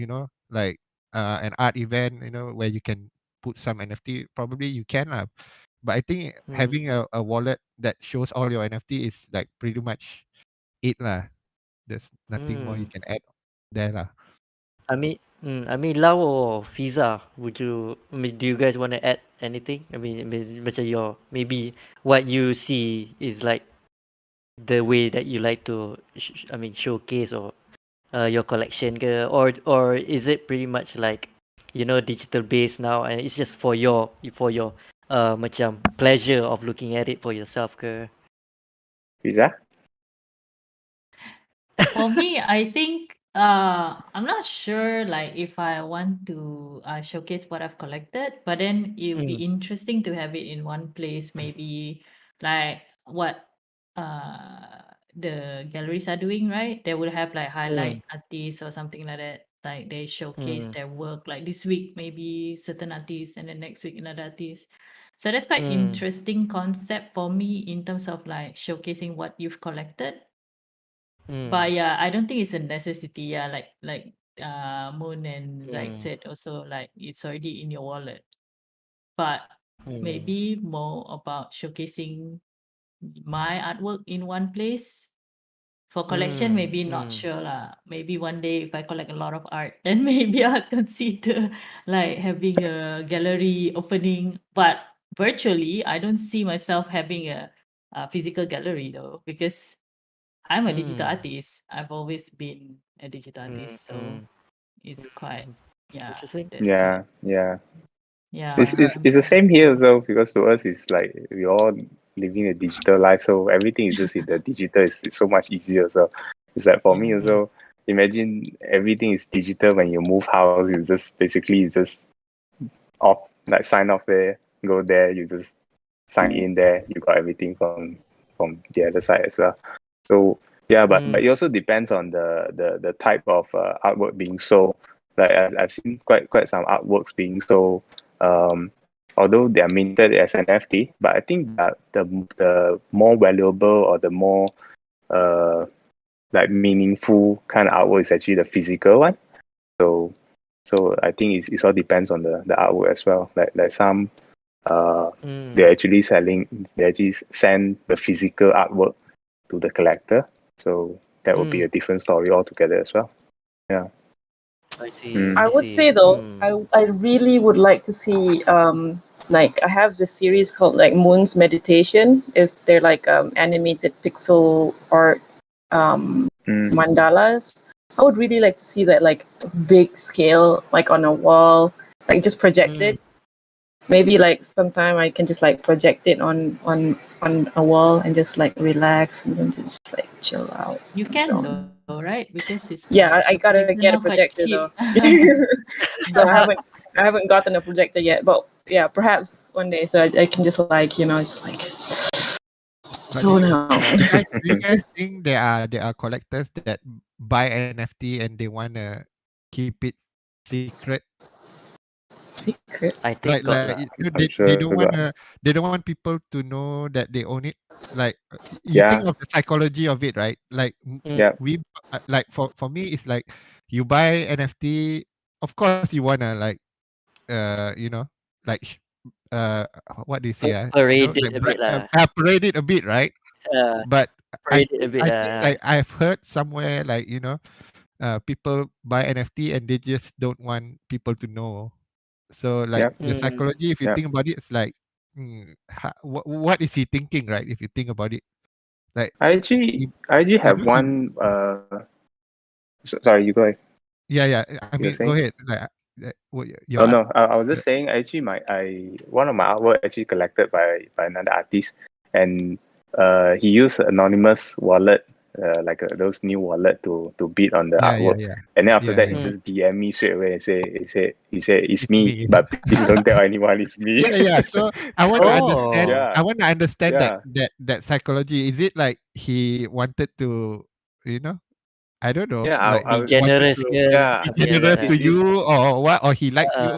S5: like an art event, where you can put some NFT, probably you can lah. But I think
S1: Mm.
S5: having a wallet that shows all your NFT is like pretty much it lah. There's nothing more you
S1: Mm.
S5: can add there lah.
S1: I mean, Lau or Fiza, do you guys want to add anything? Macam maybe what you see is like the way that you like to, showcase or your collection ke, or is it pretty much like, digital based now and it's just for your macam pleasure of looking at it for yourself ke?
S4: Visa?
S6: For me, I think I'm not sure like if I want to showcase what I've collected, but then it would be
S1: Mm.
S6: interesting to have it in one place, maybe like what the galleries are doing, right? They will have like
S1: Mm.
S6: highlight artists or something like that. Like they showcase
S1: Mm.
S6: their work. Like this week maybe certain artists and then next week another artist. So that's quite
S1: Mm.
S6: interesting concept for me in terms of like showcasing what you've collected. But
S1: Mm.
S6: yeah, I don't think it's a necessity. Yeah, like Moon and Zaid
S1: Mm.
S6: said also, like it's already in your wallet. But
S1: Mm.
S6: maybe more about showcasing my artwork in one place. For collection,
S1: Mm.
S6: maybe not
S1: Mm.
S6: sure lah. Maybe one day if I collect a lot of art, then maybe I'll consider like having a gallery opening. But virtually, I don't see myself having a physical gallery though, because I'm a digital
S1: Mm.
S6: artist. I've always been a digital
S1: Mm.
S6: artist, so
S1: Mm.
S6: it's quite, yeah,
S1: Interesting.
S6: that's quite,
S4: Yeah.
S6: yeah.
S4: It's the same here also, because to us it's like we all living a digital life, so everything is just in the digital. It's so much easier. So it's like for me
S6: Mm.
S4: also. Imagine everything is digital when you move house. You just off, like sign off there, go there. You just sign in there. You got everything from the other side as well. So yeah, but
S1: Mm.
S4: it also depends on the type of artwork being sold. Like I've seen quite some artworks being sold. Um, Although they are minted as NFT, but I think that the more valuable or the more uh like meaningful kind of artwork is actually the physical one. So I think it all depends on the artwork as well. Like some
S1: Mm.
S4: they're actually they actually send the physical artwork to the collector. So that would be
S1: Mm.
S4: a different story altogether as well. Yeah.
S1: I see.
S4: Mm.
S1: I
S2: I would
S1: see.
S2: say though,
S1: Mm.
S2: I really would like to see like I have this series called like Moon's Meditation. Is they're like animated pixel art
S4: Mm.
S2: mandalas. I would really like to see that like big scale, like on a wall, like just projected.
S1: Mm.
S2: Maybe like sometime I can just like project it on a wall and just like relax and then just like chill out.
S6: You
S2: And
S6: can
S2: so
S6: though, right? Because it's like
S2: yeah,
S6: the
S2: I
S6: projector
S2: gotta
S6: now
S2: get a
S6: quite
S2: projector
S6: cheap.
S2: though. So I haven't gotten a projector yet, but yeah, perhaps one day so I can just like just like
S5: But do
S2: zone
S5: you,
S2: out.
S5: do you guys do you guys think there are collectors that buy NFT and they wanna keep it secret?
S2: Secret.
S1: I think got lah.
S4: I'm
S5: They
S4: sure
S5: don't
S4: got.
S5: want people to know that they own it. Like you think
S4: Yeah.
S5: of the psychology of it, right? Like
S1: Mm.
S4: Yeah.
S5: like for me, it's like you buy NFT. Of course, you wanna like like what do you say?
S1: Parade it
S5: Like
S1: a bit lah.
S5: parade it a bit, right?
S1: Uh,
S5: But
S1: parade it a bit
S5: I think
S1: lah.
S5: like I've heard somewhere like people buy NFT and they just don't want people to know. So like
S4: Yep.
S5: the
S1: Mm.
S5: psychology, if you
S4: Yeah.
S5: think about it, it's like, what is he thinking, right? If you think about it, like,
S4: I actually
S5: you
S4: have
S5: know, he,
S4: one. Sorry, you go ahead.
S5: yeah. I
S4: You were
S5: mean, go
S4: saying?
S5: ahead. Like, your
S4: Oh
S5: art.
S4: no, I was just saying actually one of my artwork actually collected by another artist, and he used anonymous wallet, like those new wallet to bid on the artwork, and then after that he
S1: Mm.
S4: just DM me straight away and say it's
S5: It's
S4: me,
S5: me.
S4: but please don't tell anyone it's me.
S5: Yeah. So I want to
S4: So
S5: understand.
S1: Oh.
S4: yeah,
S5: I want to understand
S4: yeah,
S5: that psychology. Is it like he wanted to, you know, I don't know,
S4: yeah.
S5: like
S1: Be
S5: wanted
S1: generous
S5: to
S1: ke
S4: Yeah.
S5: be
S1: something like that
S5: generous to
S1: lah.
S4: He's
S5: you or what, or he likes
S1: Uh,
S5: you,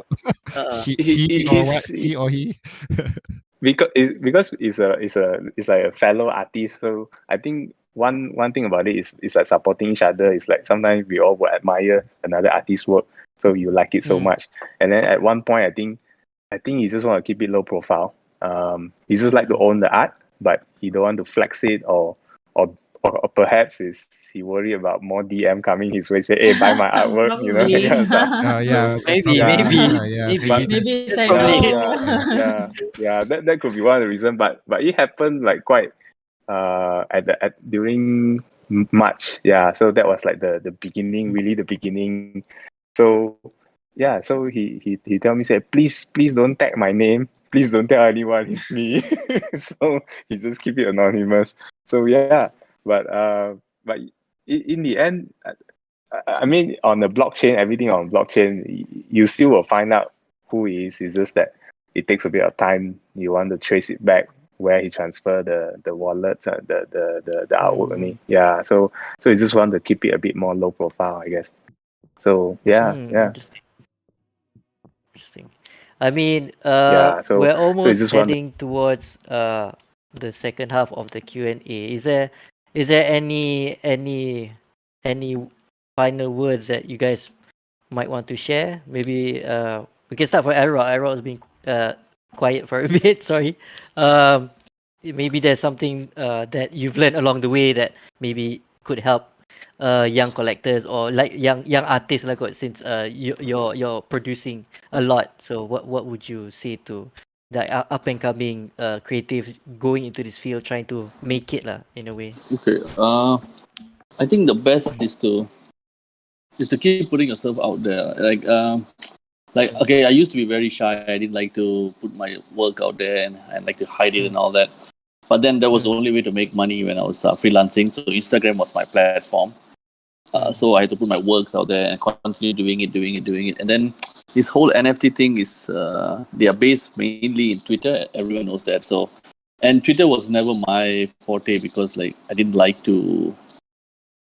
S1: uh,
S5: she or what,
S4: he's
S5: she or he.
S4: because it's like a fellow artist, so I think one thing about it is like supporting each other. It's like sometimes we all will admire another artist's work, so you like it so
S1: mm.
S4: much, and then at one point I think he just want to keep it low profile. He just like to own the art, but he don't want to flex it, or or perhaps is he worry about more DM coming his way, say, hey, buy my artwork, that
S6: Probably.
S4: kind of stuff.
S5: Oh
S4: So
S5: yeah,
S1: Maybe,
S4: yeah,
S1: maybe,
S5: maybe
S1: maybe.
S4: but
S5: that's
S6: Maybe it's
S1: That's
S6: like
S1: probably it.
S6: no.
S4: that could be one of the reasons. But it happened like quite at during March. Yeah, so that was like the beginning, really the beginning. So yeah, so he tell me, say, please don't tag my name. Please don't tell anyone it's me. So he just keep it anonymous. So yeah, but in the end, I mean, on the blockchain, everything on blockchain, you still will find out who he is. It's just that it takes a bit of time. You want to trace it back where he transferred the wallets, the artwork only. Yeah, so you just want to keep it a bit more low profile, I guess. So yeah.
S1: Interesting. Interesting. I mean,
S4: Yeah, so
S1: we're
S4: so it's
S1: almost
S4: just one.
S1: heading towards the second half of the Q&A. Is there any final words that you guys might want to share? Maybe we can start for Arrow. Arrow has been quiet for a bit. Sorry. Um, maybe there's something that you've learned along the way that maybe could help young collectors or like young artists like what, since you're producing a lot. So what would you say to the up and coming creative going into this field, trying to make it lah in a way?
S3: Okay. I think the best is to keep putting yourself out there. Like okay, I used to be very shy. I didn't like to put my work out there, and I like to hide it
S1: Mm.
S3: and all that. But then that was the
S1: Mm.
S3: only way to make money when I was freelancing. So Instagram was my platform. So I had to put my works out there and continue doing it. And then this whole NFT thing is they are based mainly in Twitter. Everyone knows that. So and Twitter was never my forte because like I didn't like to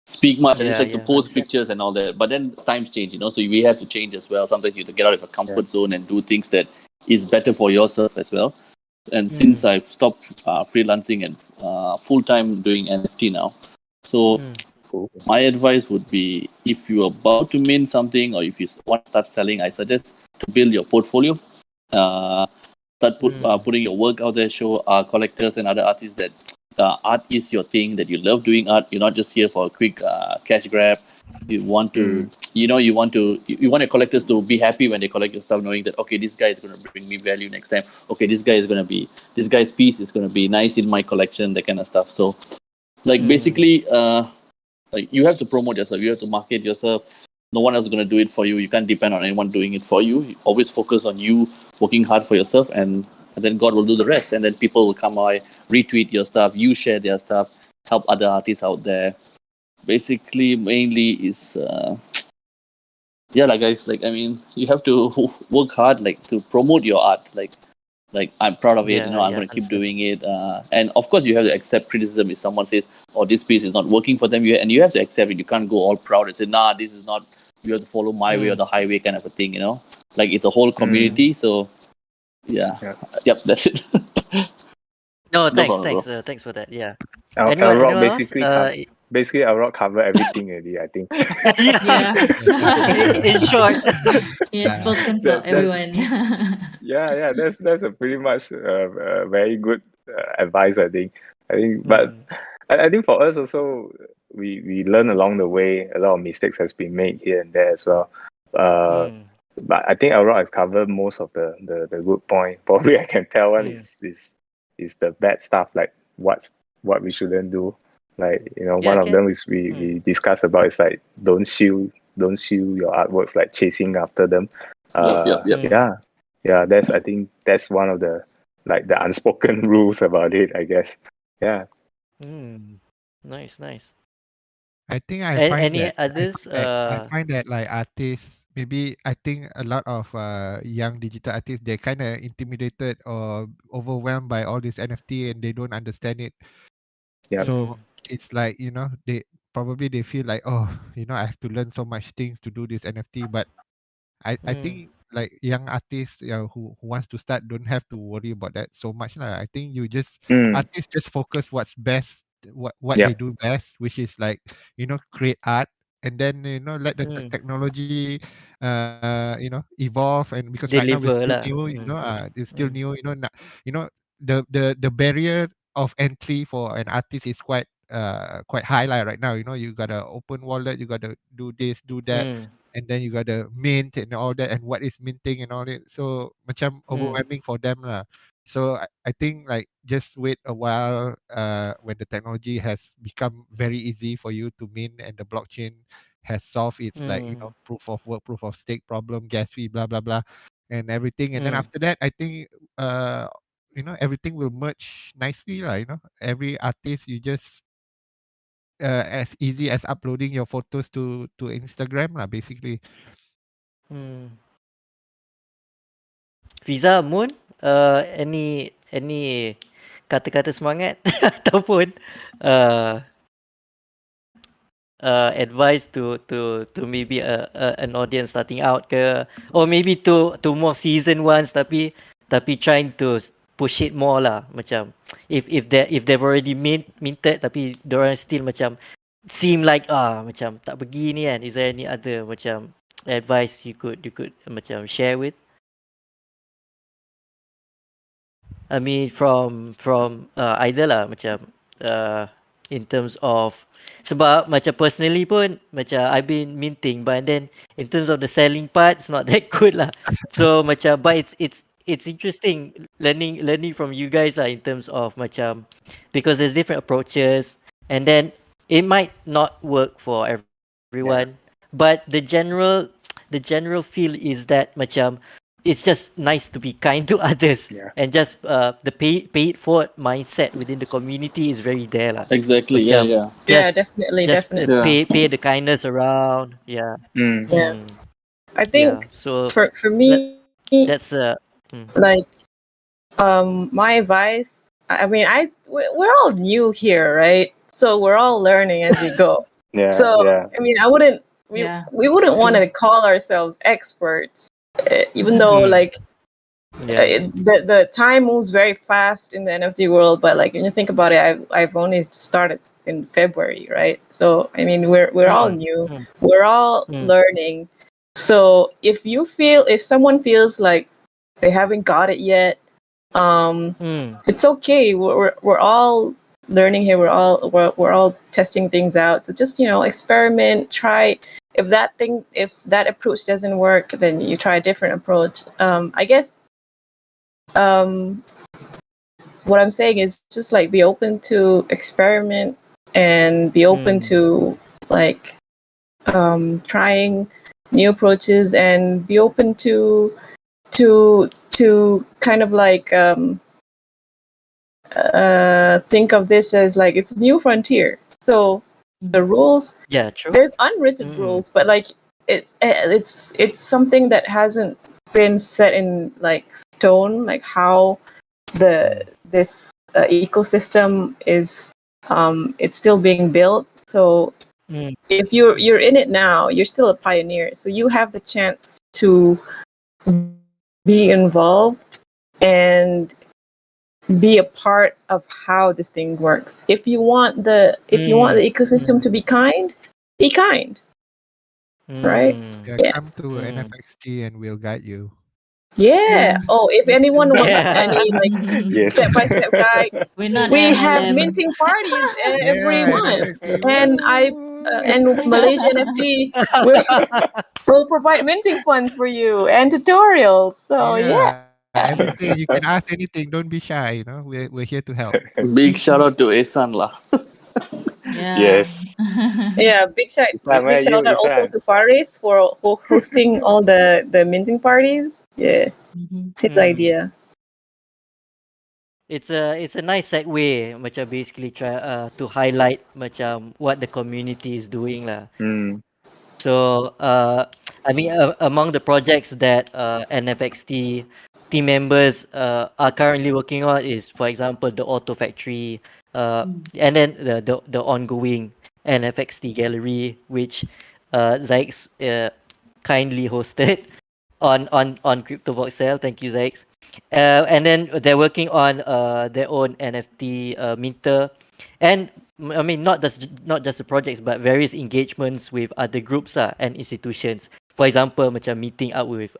S3: speak much. I just like to post
S1: Understand.
S3: pictures and all that. But then times change, so we have to change as well. Sometimes you have to get out of your comfort zone and do things that is better for yourself as well. And since I've stopped freelancing and full time doing NFT now, so
S4: Cool.
S3: my advice would be if you're about to mint something or if you want to start selling, I suggest to build your portfolio. Start putting your work out there, show collectors and other artists that art is your thing, that you love doing art. You're not just here for a quick cash grab. You want to, you want your collectors to be happy when they collect your stuff, knowing that okay, this guy is going to bring me value next time. Okay, this guy's piece is going to be nice in my collection, that kind of stuff. So, like basically, like you have to promote yourself, you have to market yourself. No one else is going to do it for you. You can't depend on anyone doing it for you. You always focus on you working hard for yourself, and then God will do the rest. And then people will come by, retweet your stuff, you share their stuff, help other artists out there. Basically, mainly is like guys, like I mean, you have to work hard, like to promote your art. Like I'm proud of it. I'm going to keep
S1: Understood.
S3: doing it. And of course, you have to accept criticism if someone says, "Oh, this piece is not working for them." You have to accept it. You can't go all proud and say, "Nah, this is not." You have to follow my way or the highway, kind of a thing. Like it's a whole community. So yeah,
S4: Yeah.
S3: yep, that's it.
S1: No,
S3: No
S1: thanks,
S3: problem, bro.
S1: thanks for that. Yeah.
S4: Our rock
S1: Anyone else?
S4: basically our rock cover everything already, I think.
S1: Yeah.
S6: Yeah.
S1: In short.
S6: He has spoken for
S4: That's
S6: everyone.
S4: yeah, that's a pretty much very good advice, I think. But I think for us also, we learn along the way. A lot of mistakes has been made here and there as well. But I think Aurora has covered most of the good point. Probably I can tell one is the bad stuff, like what we shouldn't do. Like one
S1: Yeah,
S4: of
S1: can.
S4: them is we discuss about is like don't shield your artworks, like chasing after them.
S3: Yep.
S4: Yeah, that's I think that's one of the like the unspoken rules about it, I guess. Yeah.
S1: Nice.
S5: I think I find
S1: Any
S5: that
S1: others?
S5: I find that like artists, maybe I think a lot of young digital artists, they're kind of intimidated or overwhelmed by all this NFT and they don't understand it.
S4: Yeah.
S5: So it's like, they feel like, oh, I have to learn so much things to do this NFT. But I think like young artists who wants to start don't have to worry about that so much lah. I think artists just focus what's best, what
S4: Yeah.
S5: they do best, which is like create art, and then let the technology evolve. And because right now we're
S1: Deliver
S5: still
S1: lah.
S5: new, it's still new. The barrier of entry for an artist is quite high lah right now. You gotta open wallet, you gotta do this, do that, and then you got the mint and all that, and what is minting and all that. So macam overwhelming for them lah. So I think like just wait a while when the technology has become very easy for you to mint and the blockchain has solved its like proof of work, proof of stake problem, gas fee, blah blah blah, and everything. And then after that, I think everything will merge nicely lah. Every artist, you just as easy as uploading your photos to Instagram lah, basically.
S1: Fiza, Moon, any kata-kata semangat ataupun uh, advice to maybe an audience starting out ke, or maybe to more seasoned ones tapi trying to push it more lah, macam if they've already minted tapi diorang still macam seem like macam tak pergi ni kan, is there any other macam advice you could macam share with? I mean from either lah, macam in terms of, sebab macam personally pun macam I've been minting, but then in terms of the selling part it's not that good lah. So macam, but it's interesting learning from you guys lah, in terms of macam, because there's different approaches, and then it might not work for everyone, but the general feel is that macam it's just nice to be kind to others, and just the pay it forward mindset within the community is very there lah.
S3: Exactly.
S1: Macam
S3: Yeah.
S2: Yeah,
S1: just
S2: definitely,
S1: just
S2: definitely.
S1: pay the kindness around. Yeah.
S2: Yeah.
S1: Mm.
S2: I
S1: Yeah.
S2: think
S1: So
S2: for me,
S1: that's
S2: like my advice. I mean, we're all new here, right? So we're all learning as we go. So I mean, I wouldn't
S6: Yeah.
S2: we wouldn't want to call ourselves experts, even though like the time moves very fast in the NFT world. But like when you think about it, I've only started in February, right? So I mean, we're all new, we're all learning. So if someone feels like they haven't got it yet, it's okay. We're all learning here. We're all testing things out. So just experiment, try. If that approach doesn't work, then you try a different approach. I guess what I'm saying is just like be open to experiment and be open to like trying new approaches, and be open to kind of like think of this as like it's a new frontier. So the rules,
S1: true.
S2: there's unwritten rules, but like it's something that hasn't been set in like stone, like how this ecosystem is. It's still being built. So if you're in it now, you're still a pioneer. So you have the chance to be involved and be a part of how this thing works. If you want the ecosystem to be kind, be kind. Right?
S5: Yeah, come to NFXT and we'll guide you.
S2: Yeah. Oh, if anyone wants any like
S4: Yes.
S2: step-by-step guide,
S6: We're not
S2: we have
S6: MLM.
S2: minting parties every
S5: Yeah,
S2: month,
S5: NFXT.
S2: and MalaysiaNFT will provide minting funds for you and tutorials. So yeah.
S5: Everything you can ask anything. Don't be shy. We're here to help.
S3: Big shout out to Esan lah.
S6: Yeah.
S4: Yes.
S2: Yeah, big shout
S4: Isan, where are you,
S2: out also
S4: Isan?
S2: to Faris for hosting all the minting parties. Yeah, it's his idea.
S1: It's a nice segue, macam basically try to highlight macam what the community is doing lah. So I mean among the projects that NFXT team members are currently working on is, for example, the Auto Factory, and then the ongoing NFXT Gallery, which Zykes kindly hosted on CryptoVoxel. Thank you, Zykes. And then they're working on their own NFT minter, and I mean not just the projects, but various engagements with other groups and institutions. For example, macam meeting up with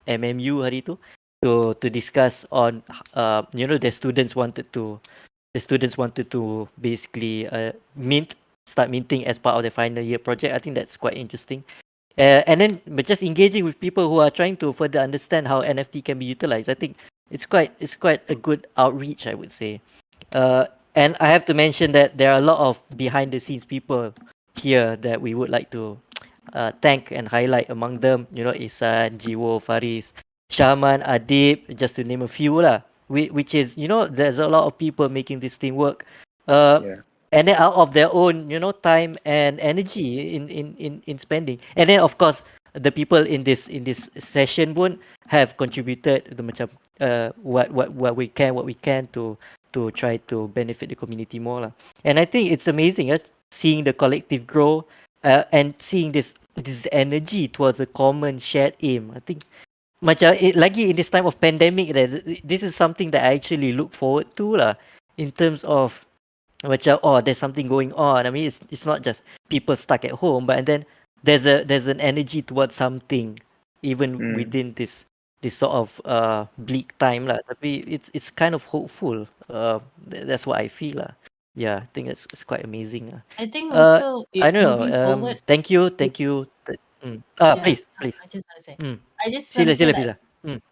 S1: MMU hari tu to discuss on the students wanted to basically start minting as part of their final year project. I think that's quite interesting. And then just engaging with people who are trying to further understand how NFT can be utilized. I think it's quite a good outreach, I would say. And I have to mention that there are a lot of behind the scenes people here that we would like to thank and highlight. Among them, Isan, Jiwo, Faris, Shaman, Adib, just to name a few lah. Which is, there's a lot of people making this thing work. And then out of their own, time and energy in spending. And then of course the people in this session pun have contributed the macam what we can to to try to benefit the community more lah. And I think it's amazing seeing the collective grow, and seeing this energy towards a common shared aim. I think macam lagi in this time of pandemic, this is something that I actually look forward to lah, in terms of macam, oh, there's something going on. I mean, it's not just people stuck at home, but and then there's an energy towards something even within this sort of bleak time lah. Tapi it's kind of hopeful. That's what I feel lah. Yeah, I think it's quite amazing lah.
S6: I think
S1: Uh,
S6: also
S1: I
S6: it
S1: don't know.
S6: moving forward.
S1: Thank you,
S6: it-
S1: thank you.
S6: Yeah,
S1: Please, please.
S6: I just want to say.
S1: Mm.
S6: I just want
S1: Sila,
S6: to say
S1: sila,
S6: like
S1: Fiza.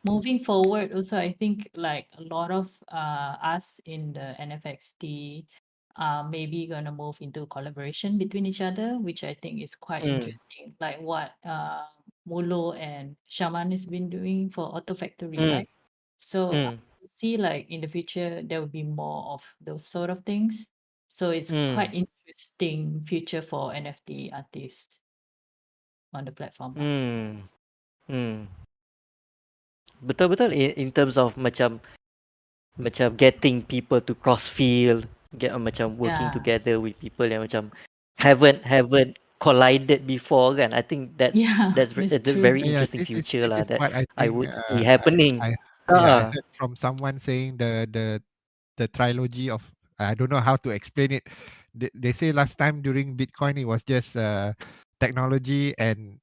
S6: moving forward also I think like a lot of us in the NFXT maybe gonna move into collaboration between each other, which I think is quite
S1: Mm,
S6: interesting, like what Molo and Shaman has been doing for Auto Factory,
S1: mm,
S6: right? So I
S1: mm,
S6: see like in the future there will be more of those sort of things. So it's
S1: mm,
S6: quite interesting future for NFT artists on the platform.
S1: mm, mm. Betul-betul in terms of macam getting people to cross field, macam working
S6: Yeah.
S1: together with people yang macam haven't collided before kan. I think
S6: Yeah,
S1: that's
S6: that's
S1: a
S6: true.
S1: very
S5: Yeah,
S1: interesting future
S5: this
S1: lah
S5: is
S1: that
S5: what I
S1: I
S5: think.
S1: would see happening.
S5: I yeah, I
S1: Uh,
S5: heard from someone saying the trilogy of, I don't know how to explain it. They say last time during Bitcoin it was just technology and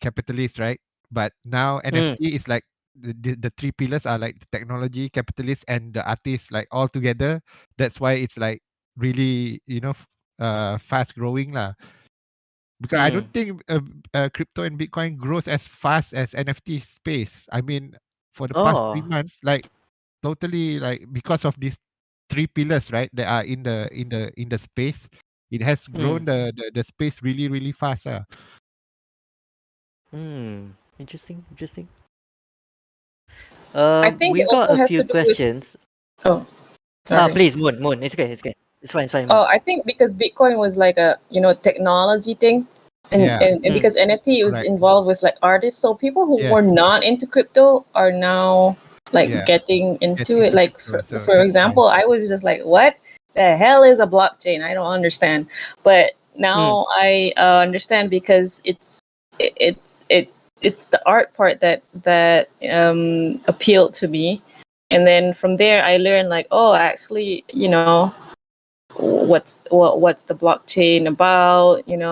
S5: capitalist, right? But now
S1: mm,
S5: NFT is like the three pillars are like the technology, capitalist, and the artist, like all together. That's why it's like really, fast growing lah. Because I
S1: mm.
S5: don't think crypto and Bitcoin grows as fast as NFT space. I mean, for the past
S1: Oh,
S5: 3 months, like totally, like because of these three pillars, right? That are in the space, it has
S1: mm,
S5: grown the space really really fast.
S1: interesting, interesting.
S2: I think it
S1: We've got
S2: also
S1: a
S2: has
S1: few
S2: to do with.
S1: questions.
S2: Oh, sorry.
S1: Please, Moon, it's okay, it's okay. It's fine, Moon.
S2: Oh, I think because Bitcoin was like a technology thing,
S5: Yeah,
S2: and
S1: Mm,
S2: because NFT was
S5: correct.
S2: involved with like artists, so people who
S5: Yes,
S2: were not into crypto are now like
S5: yeah,
S2: getting
S5: get
S2: into it.
S5: into
S2: Like
S5: crypto. So
S2: for
S5: that's why.
S2: example, I was just like, what the hell is a blockchain? I don't understand. But
S1: mm,
S2: now I understand because it's the art part that appealed to me, and then from there I learned like, oh, actually, what's the blockchain about, and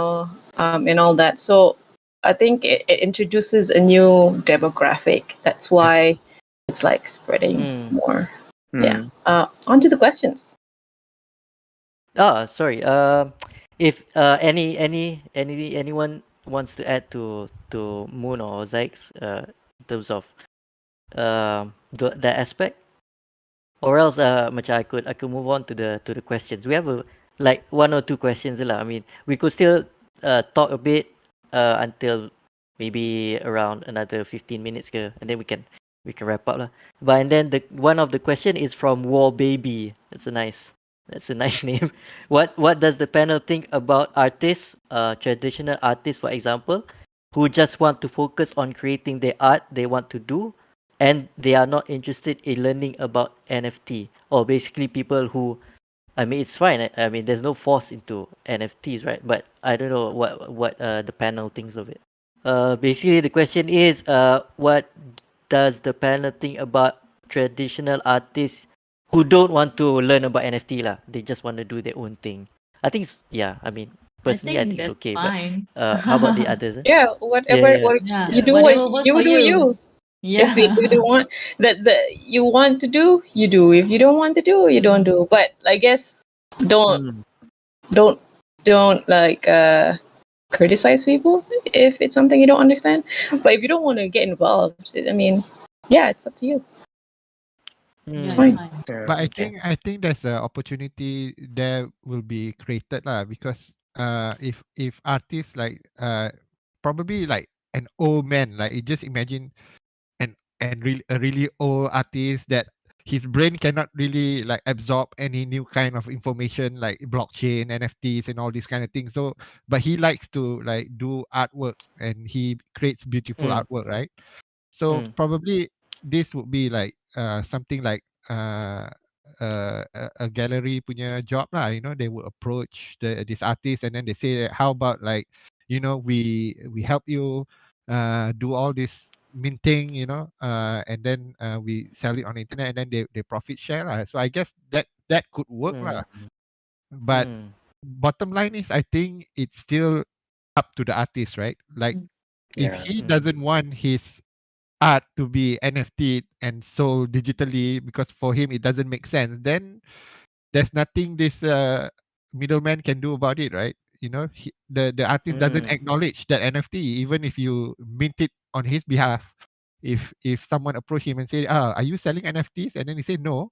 S2: all that. So I think it introduces a new demographic. That's
S5: Yes.
S2: why it's like spreading
S1: mm.
S2: more. Yeah. On to the questions.
S1: Sorry. If anyone wants to add to Moon or Zyke's in terms of that aspect, or else macam I could move on to the questions. We have like one or two questions lah. I mean, we could still talk a bit until maybe around another 15 minutes ke, and then we can wrap up lah. But and then the one of the question is from War Baby. That's a nice name. What does the panel think about artists, traditional artists, for example, who just want to focus on creating the art they want to do, and they are not interested in learning about NFT, or basically people who, I mean, it's fine. I mean, there's no force into NFTs, right? But I don't know what the panel thinks of it. Basically, the question is, what does the panel think about traditional artists who don't want to learn about NFT lah? They just want to do their own thing. I think, yeah. I mean,
S6: I
S1: personally, I
S6: think
S1: think it's
S6: that's
S1: okay. But
S6: fine.
S1: how about the others?
S2: Yeah,
S1: Yeah,
S2: whatever.
S1: yeah.
S2: What
S6: Yeah,
S2: you do, what
S6: whatever works for
S2: you do,
S6: you.
S2: you. If you
S6: Yeah.
S2: don't want that you want to do, you do. If you don't want to do, you don't do. But I guess don't
S1: Mm,
S2: don't don't like criticize people if it's something you don't understand. But if you don't want to get involved, I mean, yeah, it's up to you.
S6: Yeah,
S2: It's
S1: mm,
S6: it's
S2: fine.
S6: fine.
S4: Yeah.
S5: But I
S1: okay.
S5: think there's an opportunity there will be created lah, because if artists like probably like an old man, like you just imagine a really old artist that his brain cannot really like absorb any new kind of information like blockchain, NFTs, and all these kind of things. So but he likes to like do artwork, and he creates beautiful
S1: Mm,
S5: artwork, right? So
S1: mm,
S5: probably this would be like something like uh a gallery punya job lah. You know, they will approach this artist and then they say, how about like, you know, we help you do all this minting, you know, and then we sell it on the internet and then they profit share lah. So I guess that could work lah.
S1: Mm.
S5: But
S1: Mm.
S5: bottom line is, I think it's still up to the artist, right? Like
S6: Mm.
S5: if
S4: Yeah.
S5: he
S1: Mm.
S5: doesn't want his art to be NFT and sold digitally because for him it doesn't make sense, then there's nothing this middleman can do about it, right? You know, the artist doesn't
S1: Mm.
S5: acknowledge that NFT, even if you mint it on his behalf. If someone approach him and say, are you selling NFTs? And then he say, no,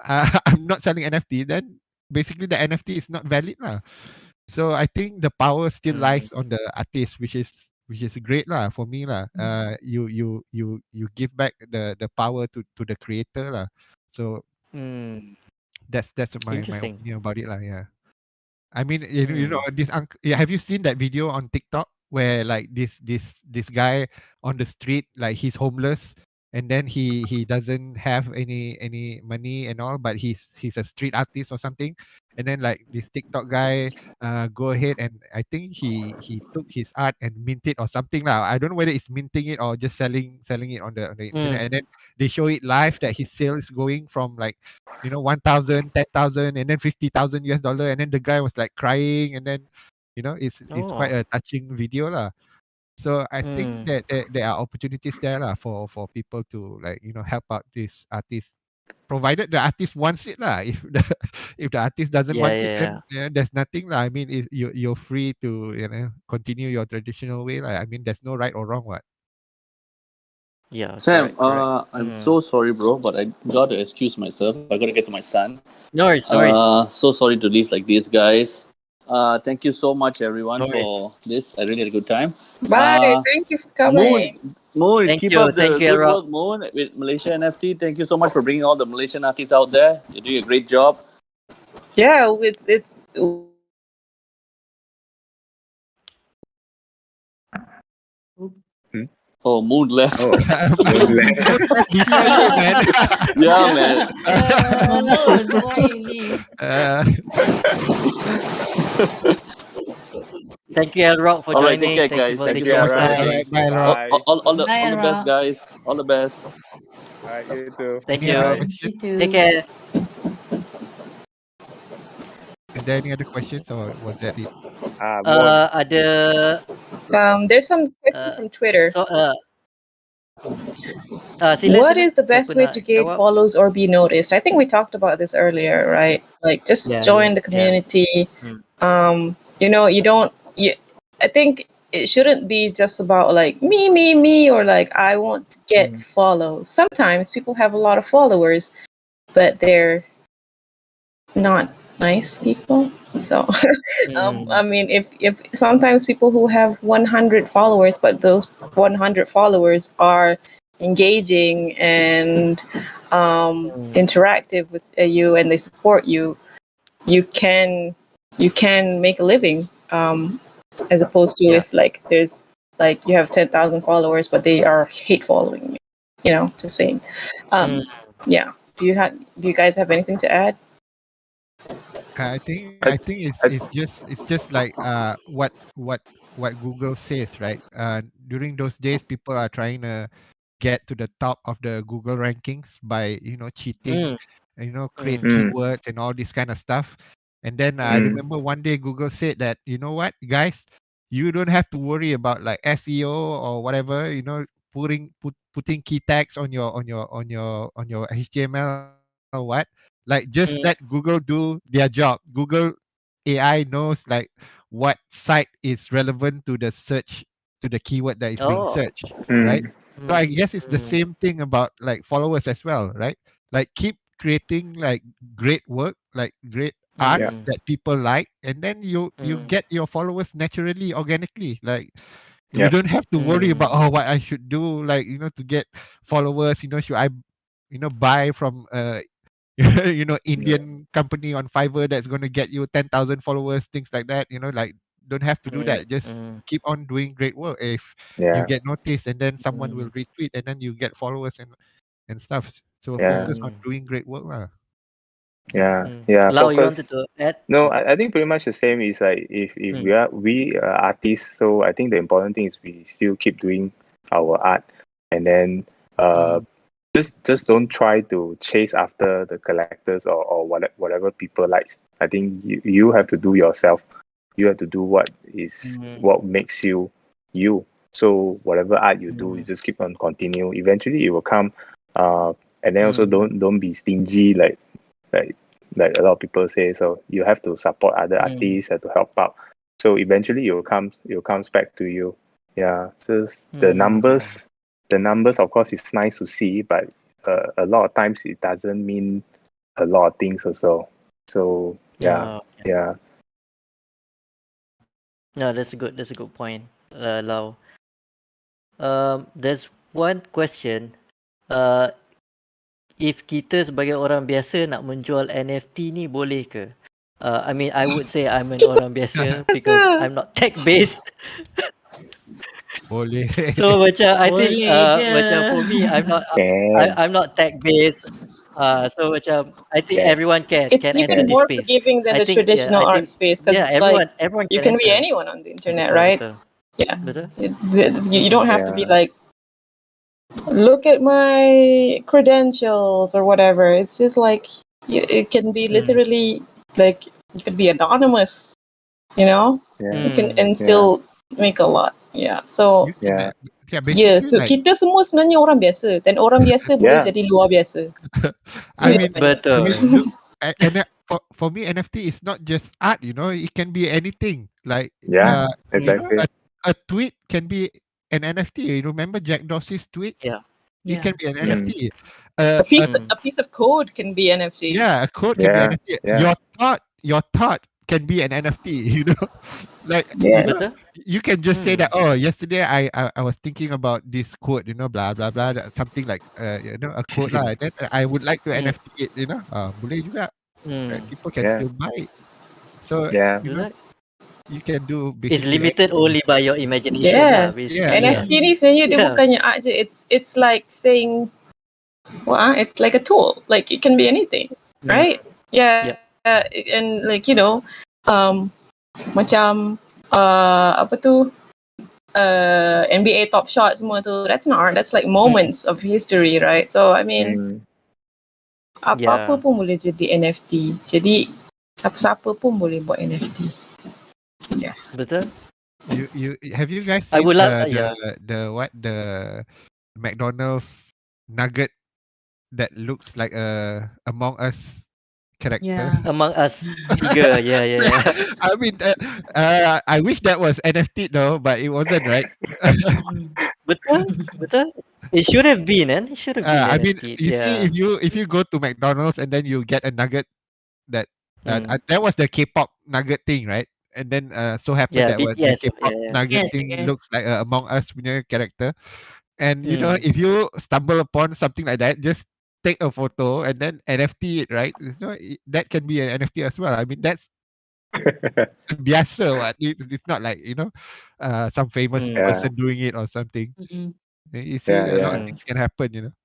S5: I'm not selling NFT, then basically the NFT is not valid lah. So I think the power still
S1: Mm.
S5: lies on the artist, which is great lah for me lah. You give back the power to the creator lah. So
S1: Mm.
S5: that's my
S1: Interesting.
S5: opinion about it lah. Yeah. I mean, you know
S1: Mm.
S5: this yeah, have you seen that video on TikTok where like this guy on the street, like he's homeless and then he doesn't have any money and all, but he's a street artist or something, and then like this TikTok guy go ahead and I think he took his art and mint it or something lah. I don't know whether it's minting it or just selling it on the internet,
S1: Mm.
S5: and then they show it live that his sale is going from like, you know, 1,000, 10,000, and then 50,000 US dollar, and then the guy was like crying, and then, you know, it's quite
S1: Oh.
S5: a touching video lah. So I think
S1: Mm.
S5: that there are opportunities there lah for people to, like, you know, help out this artist, provided the artist wants it lah. If the if the artist doesn't
S1: Yeah,
S5: want it,
S1: yeah, yeah.
S5: then yeah, there's nothing lah. I mean, you're free to, you know, continue your traditional way lah. I mean, there's no right or wrong what.
S1: Yeah,
S3: Sam,
S1: correct, correct.
S3: I'm
S1: Mm.
S3: so sorry, bro, but I gotta excuse myself. I gotta get to my son.
S1: No worries, no worries,
S3: So sorry to leave like this, guys. Thank you so much, everyone,
S1: no worries.
S3: for this. I really had a good time.
S2: Bye.
S3: Uh,
S2: Thank you for coming.
S3: Moon,
S1: Thank
S3: keep
S1: you,
S3: up the
S1: thank you,
S3: good
S1: Rob.
S3: work, Moon, with Malaysia NFT. Thank you so much for bringing all the Malaysian artists out there. You're doing a great job.
S2: Yeah, it's
S6: Oop.
S3: Oh, Moon left.
S4: Oh,
S5: Moon
S4: left.
S5: left before you, man.
S3: Yeah, man.
S6: Moon, why you leave?
S1: Thank you, Rock, for
S3: All right, take
S1: joining.
S3: care,
S1: Thank you
S3: guys.
S1: for
S3: Thank you
S1: taking
S3: so
S1: your
S3: much for
S4: Alright.
S1: time.
S5: All
S3: having me.
S5: right, bye, Rob.
S4: Bye.
S6: Bye,
S3: All the best,
S6: Rob.
S3: guys. All the best.
S4: Alright, you too.
S1: Thank
S5: Any other
S1: you.
S4: Bye.
S5: questions?
S6: You
S1: Take
S6: too.
S1: care.
S5: Is there any other questions, or was that it?
S4: Moon.
S1: Ada
S2: there's some questions from Twitter.
S1: so
S2: What
S1: sila
S2: is the
S1: siapa
S2: best way
S1: nak
S2: to gain
S1: jawab?
S2: follows or be noticed? I think we talked about this earlier, right? Like just
S1: Yeah,
S2: join the
S1: yeah.
S2: community.
S1: Mm.
S2: You know, I think it shouldn't be just about like me or like I want to get
S1: Mm.
S2: followed. Sometimes people have a lot of followers, but they're not nice people. So I
S1: Mm.
S2: mean, if sometimes people who have 100 followers, but those 100 followers are engaging and
S1: Mm.
S2: interactive with you and they support you, you can make a living. As opposed to
S1: Yeah.
S2: if like there's like you have 10,000 followers, but they are hate following you. You know, just saying.
S1: Mm.
S2: Yeah. Do you guys have anything to add?
S5: I think it's just like what Google says, right? During those days, people are trying to get to the top of the Google rankings by, you know, cheating,
S1: Mm.
S5: and, you know, create
S1: Mm.
S5: keywords and all this kind of stuff. And then I remember one day Google said that, you know what, guys, you don't have to worry about like SEO or whatever, you know, putting key tags on your HTML or what. Like just let
S1: Mm.
S5: Google do their job. Google AI knows like what site is relevant to the search, to the keyword that is being
S1: Oh.
S5: searched, right? So I
S1: Mm.
S5: guess it's the
S1: Mm.
S5: same thing about like followers as well, right? Like keep creating like great work, like great art
S4: Yeah.
S1: Mm.
S5: that people like, and then you
S1: Mm.
S5: get your followers naturally, organically. Like you
S4: Yep.
S5: don't have to worry about,
S1: Mm.
S5: oh, what I should do, like, you know, to get followers. You know, should I, you know, buy from you know,
S4: Yeah.
S5: Indian company on Fiverr that's going to get you 10,000 followers, things like that. You know, like don't have to do
S1: Mm.
S5: that. Just
S1: Mm.
S5: keep on doing great work. If you
S4: Yeah.
S5: get noticed, and then someone will
S1: Mm.
S5: retweet, and then you get followers and stuff. So
S4: Yeah.
S5: focus on
S1: Mm.
S5: doing great work lah.
S4: Yeah.
S1: Lau, you wanted
S4: Focus.
S1: to add?
S4: No, I think pretty much the same is like if
S1: Mm.
S4: we are artists, so I think the important thing is we still keep doing our art, and then
S1: Mm.
S4: just don't try to chase after the collectors or whatever people like. I think you have to do yourself. You have to do
S1: Mm.
S4: what makes you you. So whatever art you do, you
S1: Mm.
S4: just keep on continue. Eventually it will come. And then also
S1: Mm.
S4: don't be stingy like like a lot of people say. So you have to support other
S1: Mm.
S4: artists, have to help out. So eventually it will comes back to you. Yeah. So
S1: Mm.
S4: the numbers of course is nice to see, but a lot of times it doesn't mean a lot of things also. So yeah,
S1: Okay.
S4: yeah.
S1: No, that's a good point, Lau. There's one question. Uh, if kita sebagai orang biasa nak menjual NFT ni boleh ke? I mean, I would say I'm an orang biasa because I'm not tech based.
S5: Boleh.
S1: So macam I think
S6: Boleh je.
S1: macam for me
S4: Can.
S1: I'm not tech based. So macam I think
S4: Can.
S1: everyone
S2: It's
S1: can enter
S2: even
S1: this
S2: more
S1: space.
S2: forgiving than
S1: I
S2: the
S1: think
S2: traditional
S1: I
S2: art
S1: think
S2: space because it's like
S1: everyone
S2: you
S1: can
S2: can be
S1: enter.
S2: anyone on the internet,
S1: Betul
S2: right?
S1: betul.
S2: Yeah.
S1: Betul.
S2: You don't have to be
S4: Yeah.
S2: like, look at my credentials or whatever. It's just like it can be literally like you could be anonymous, you know,
S4: Yeah.
S2: you can
S1: Hmm.
S2: and
S4: Yeah.
S2: still make a lot. Yeah. So
S5: You can,
S4: Yeah.
S5: yeah,
S2: yeah,
S5: basically
S2: so
S5: like,
S2: kita semua sebenarnya orang biasa dan orang biasa boleh
S4: Yeah.
S2: jadi luar biasa.
S5: I
S2: Itu
S5: mean,
S2: jawapannya.
S1: Betul.
S5: look, and for me, NFT is not just art. You know, it can be anything. Like,
S4: Yeah.
S5: you know,
S4: Exactly.
S5: a tweet can be an NFT. You remember Jack Dorsey's tweet?
S1: Yeah.
S5: It
S6: Yeah.
S5: can be an
S1: Yeah.
S5: NFT.
S2: A piece
S1: Mm.
S2: a piece of code can be NFT.
S5: Yeah, a code can be
S4: Yeah.
S5: NFT.
S4: Yeah.
S5: Your thought can be an NFT. You know, like you
S2: Yeah.
S5: know,
S1: Betul.
S5: you can just say
S1: Hmm.
S5: that. Oh, yesterday I was thinking about this quote. You know, blah blah blah. Something like you know, a quote lah. And then I would like to
S1: Hmm.
S5: NFT it. You know, boleh juga.
S1: Hmm.
S5: People can
S4: Yeah.
S5: still buy it. So
S4: Yeah.
S5: you know,
S1: Betul.
S5: you can do
S1: It's
S5: basically
S1: limited
S5: anything.
S1: only by your imagination
S2: Yeah.
S1: lah,
S5: Yeah,
S1: basically
S5: yeah.
S1: lah.
S2: NFT ni sebenarnya dia
S1: Yeah.
S2: bukannya art je. It's like saying, well, it's like a tool. Like it can be anything,
S1: Mm.
S2: right? Yeah.
S1: Yep.
S2: And like macam apa tu NBA top shot semua tu. That's not art. That's like moments of history, right? So I mean, apa-apa
S1: Yeah.
S2: pun boleh jadi NFT. Jadi siapa-siapa pun boleh buat NFT. Yeah.
S1: Betul.
S5: You have you guys
S1: I
S5: seen
S1: would love
S5: the
S1: yeah.
S5: the McDonald's nugget that looks like a Among Us character?
S6: Yeah.
S1: Among Us figure. Yeah, yeah, yeah.
S5: I mean, I wish that was NFT though, but it wasn't, right?
S6: Mm.
S1: Betul. Betul. It should have been, and it should have been
S5: I mean,
S1: NFT.
S5: you see,
S1: Yeah.
S5: if you go to McDonald's and then you get a nugget that
S1: Mm.
S5: that was the K-pop nugget thing, right? And then so happened
S1: Yeah,
S5: that what the
S1: BTS.
S5: K-pop
S1: Yeah, yeah.
S5: nugget
S6: Yes, I
S5: thing
S6: guess.
S5: looks like a Among Us punya character. And you know,
S1: Mm.
S5: if you stumble upon something like that, just take a photo and then NFT it, right? So that can be an NFT as well. I mean, that's biasa. What it's not like some famous
S1: Mm.
S4: Yeah.
S5: person doing it or something.
S6: Mm-mm.
S5: You see,
S4: Yeah.
S5: a lot
S4: Yeah.
S5: of
S1: Mm.
S5: things can happen. You know.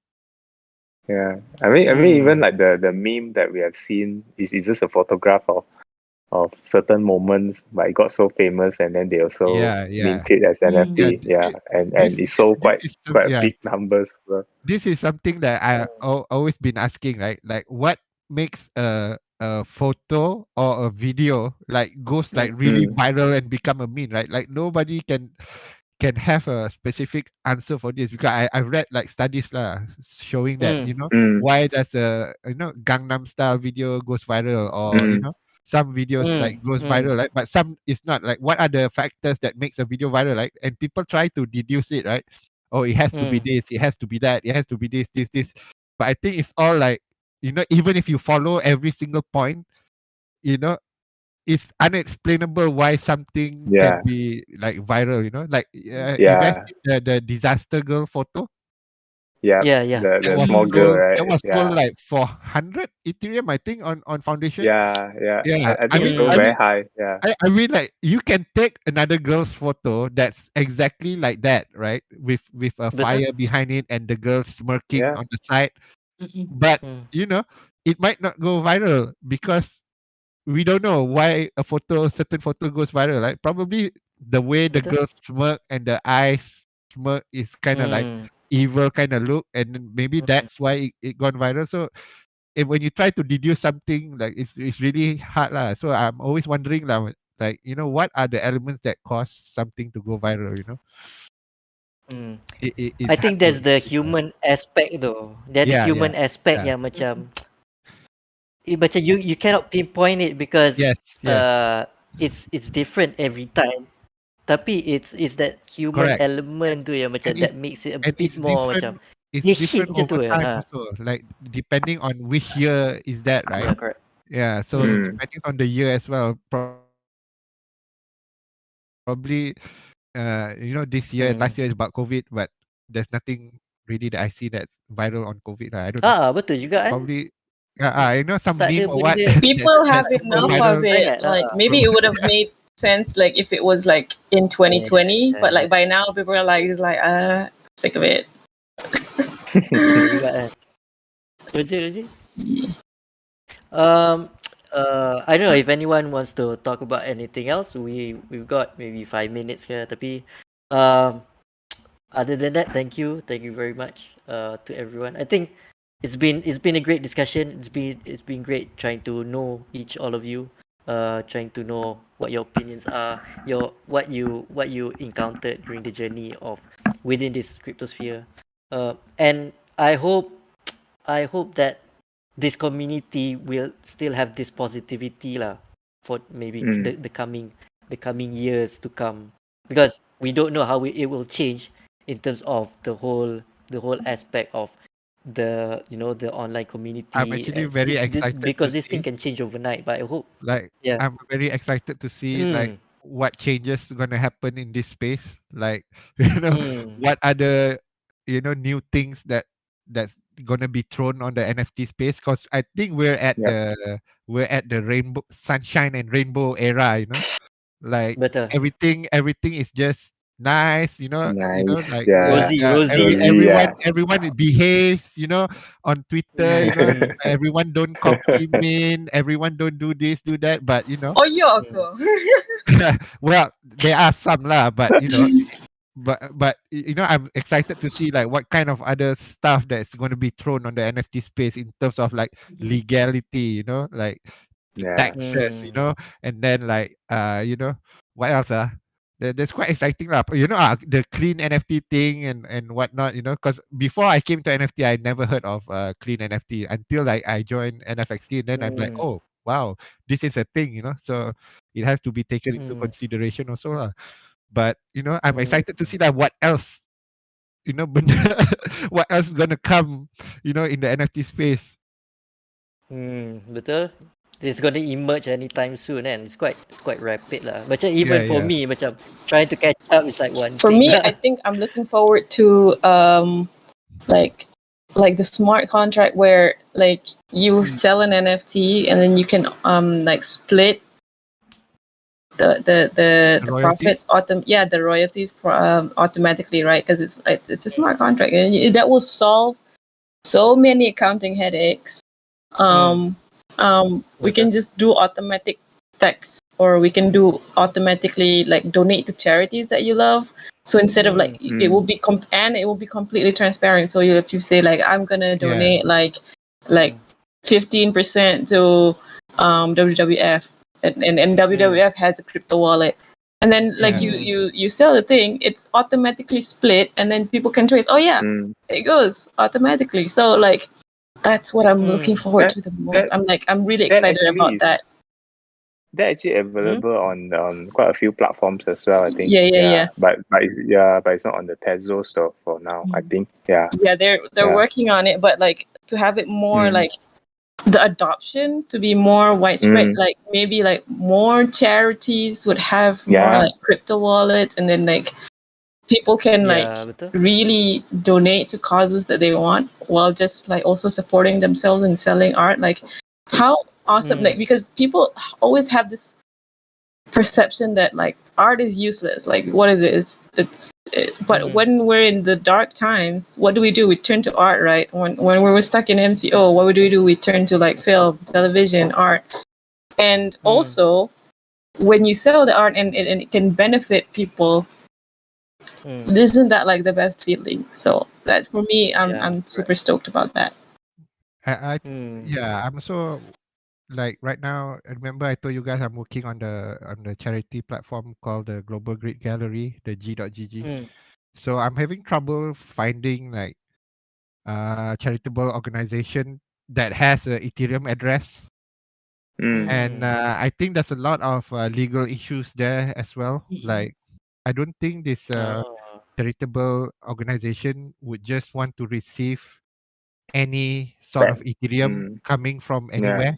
S4: Yeah. I mean, even
S1: Mm.
S4: like the meme that we have seen is just a photograph of certain moments, but it got so famous, and then they also
S5: Yeah, yeah,
S4: mint it as
S6: Mm.
S5: yeah.
S4: NFT. Yeah, and it
S5: This
S4: sold quite
S5: is
S4: quite a
S5: yeah.
S4: big numbers. So,
S5: This is something that I always been asking, right? Like, what makes a photo or a video like goes like
S1: Mm.
S5: really
S4: mm,
S5: viral and become a meme, right? Like nobody can have a specific answer for this because I've read like studies lah showing that
S1: Mm.
S4: mm,
S5: why does a Gangnam style video goes viral or
S4: mm,
S5: some videos like
S1: Mm.
S5: goes
S1: Mm.
S5: viral, right? But some is not. Like what are the factors that makes a video viral, right? And people try to deduce it, right? Oh, it has to be
S1: Mm.
S5: this, it has to be that, it has to be this. But I think it's all like even if you follow every single point, you know, it's unexplainable why something can
S4: yeah,
S5: be like viral. Like you guys
S4: yeah,
S5: see the disaster girl photo
S4: yeah.
S1: Yeah, yeah.
S4: The
S5: that
S4: the
S5: was
S4: small
S6: Mm.
S4: girl,
S5: sold
S4: right? Yeah,
S5: like for 100 Ethereum, I think, on foundation.
S4: yeah, yeah.
S5: Yeah,
S4: I
S5: I
S4: think
S5: mean,
S4: it's so
S5: I
S1: Mm.
S4: very
S5: mean,
S4: high. Yeah,
S5: I mean, like you can take another girl's photo that's exactly like that, right? With a
S1: Betul.
S5: fire behind it and the girl smirking
S4: yeah,
S5: on the side,
S6: Mm-mm.
S5: but
S1: Mm.
S5: you know, it might not go viral because we don't know why certain photo goes viral. Like probably the way the
S1: Betul?
S5: girl smirk and the eyes smirk is kind of like
S1: Hmm.
S5: evil kind of look, and then maybe
S1: Hmm.
S5: that's why it gone viral. So when you try to deduce something, like it's really hard lah. So I'm always wondering like what are the elements that cause something to go viral?
S1: Hmm.
S5: It's
S1: I
S5: hard
S1: think
S5: to
S1: there's the
S5: identify.
S1: human aspect though. Dia ada
S5: Yeah, yeah,
S1: human aspect
S5: yeah.
S1: yang macam you cannot pinpoint it because
S5: Yes, yes,
S1: uh it's different every time. Tapi it's that human
S5: correct.
S1: element tu yang
S5: And
S1: macam
S5: it's
S1: that makes it a
S5: and
S1: bit more macam
S5: it's
S1: dia hit
S5: different
S1: macam
S5: over
S1: tu kan.
S5: time
S1: Ha.
S5: also. Like depending on which year is that, right?
S1: Yeah, correct.
S5: Yeah. So
S4: Mm.
S5: depending on the year as well, probably this year and last
S1: Hmm.
S5: year is about COVID, but there's nothing really that I see that's viral on COVID. I don't know.
S1: Betul juga kan.
S5: Probably some
S1: Tak ada
S5: meme or what
S1: benda
S2: People
S5: that
S2: have
S5: go
S2: enough
S1: ni
S2: of
S5: viral.
S2: it.
S1: sangat.
S2: Like maybe it would have made sense like if it was like in
S1: Yeah,
S2: 2020, but
S1: yeah.
S2: like by now people are like sick of it.
S1: Betul juga kan. Roger. Um, I don't know if anyone wants to talk about anything else. We've got maybe 5 minutes ke, tapi um, other than that, thank you very much to everyone. I think it's been a great discussion. It's been great trying to know all of you, trying to know what your opinions are, what you encountered during the journey of within this cryptosphere, and I hope that this community will still have this positivity lah for maybe
S4: Mm.
S1: the coming years to come, because we don't know how it will change in terms of the whole aspect of the online
S5: I'm
S1: community,
S5: actually very excited to
S1: because this thing
S5: see.
S1: can change overnight, but I hope.
S5: Like
S1: Yeah.
S5: I'm very excited to see like
S1: Mm,
S5: what changes gonna happen in this space. Like you know,
S1: mm,
S5: what are the new things that's gonna be thrown on the NFT space? Because I think
S4: Yep.
S5: we're at the rainbow sunshine and rainbow era. Like
S1: better.
S5: everything is just nice.
S4: Nice.
S5: Like
S4: Yeah.
S1: Rosy,
S5: yeah,
S1: rosy.
S4: Rosy. Yeah.
S5: everyone behaves. On Twitter.
S1: Mm,
S5: Everyone don't copy min, everyone don't do this, do that, but
S2: Oh yeah,
S1: mm,
S5: well, there are some lah, but I'm excited to see like what kind of other stuff that's going to be thrown on the NFT space in terms of like
S6: Mhm.
S5: legality, like
S4: Yeah.
S5: taxes,
S1: mm,
S5: and then like what else that's quite exciting lah. The clean NFT thing and whatnot, because before I came to NFT, I never heard of clean NFT until like I joined NFXT, and then I'm like,
S1: mm,
S5: oh wow, this is a thing, so it has to be taken into
S1: mm,
S5: consideration also lah. But I'm
S1: mm.
S5: excited to see that what else, benda, what else gonna come, in the NFT space.
S1: Betul. It's gonna emerge anytime soon and it's quite rapid lah. Macam
S5: Yeah,
S1: even for
S5: yeah.
S1: me, macam trying to catch up is like one
S2: For
S1: thing
S2: me,
S1: lah.
S2: I think I'm looking forward to like the smart contract where like you sell an NFT and then you can like split the
S5: Royalties.
S2: profits the royalties automatically, right? Because it's a smart contract and that will solve so many accounting headaches. We
S1: Betul.
S2: can just do automatic tax, or we can do automatically like donate to charities that you love. So instead of like it will
S4: Mm.
S2: be and it will be completely transparent. So if you say like I'm gonna
S5: Yeah.
S2: donate like 15% to WWF, and WWF has a crypto wallet, and then like
S5: Yeah.
S2: you sell the thing, it's automatically split, and then people can trace. Oh yeah,
S4: Mm.
S2: it goes automatically. So like that's what I'm looking forward
S4: That
S2: to the most.
S4: that
S2: I'm really
S4: that
S2: excited
S4: actually
S2: about
S4: is
S2: that.
S4: that actually available on quite a few platforms as well. I think.
S2: Yeah.
S4: But it's not on the Tezos store for now. I
S2: Mm.
S4: think. Yeah.
S2: Yeah, they're
S4: Yeah.
S2: working on it, but like to have it more
S4: Mm.
S2: like the adoption to be more widespread,
S4: Mm.
S2: like maybe like more charities would have more
S4: Yeah.
S2: like crypto wallets, and then like people can like
S1: Yeah, betul.
S2: really donate to causes that they want while just like also supporting themselves and selling art. Like how awesome, like because people always have this perception that like art is useless. Like what is it? It's But when we're in the dark times, what do? We turn to art, right? When we were stuck in MCO, what do? We turn to like film, television, art. And also, when you sell the art and it can benefit people, isn't that like the best feeling? So that's for me. I'm super stoked about that.
S5: I yeah, I'm also like right now. I remember I told you guys I'm working on the charity platform called the Global Grid Gallery, the G.GG. So I'm having trouble finding like charitable organization that has a Ethereum address. And I think there's a lot of legal issues there as well. Like, I don't think this charitable organization would just want to receive any sort of Ethereum coming from anywhere.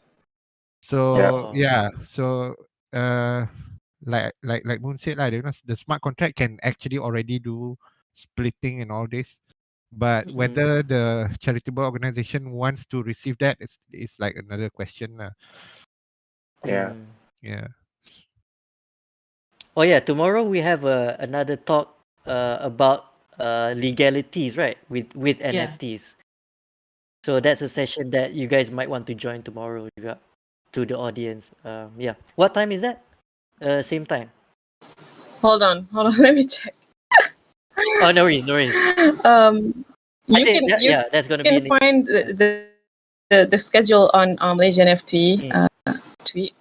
S5: So yeah, so like Moon said, like, the smart contract can actually already do splitting and all this. But whether the charitable organization wants to receive that is like another question.
S4: Yeah.
S5: Yeah.
S1: Oh yeah, tomorrow we have another talk about legalities, right? With
S6: Yeah.
S1: NFTs. So that's a session that you guys might want to join tomorrow juga, to the audience. Yeah. What time is that? Same time.
S2: Hold on, let me check.
S1: Oh, no worries, no worries.
S2: You can
S1: that's gonna be
S2: find the schedule on Malaysian FT tweet.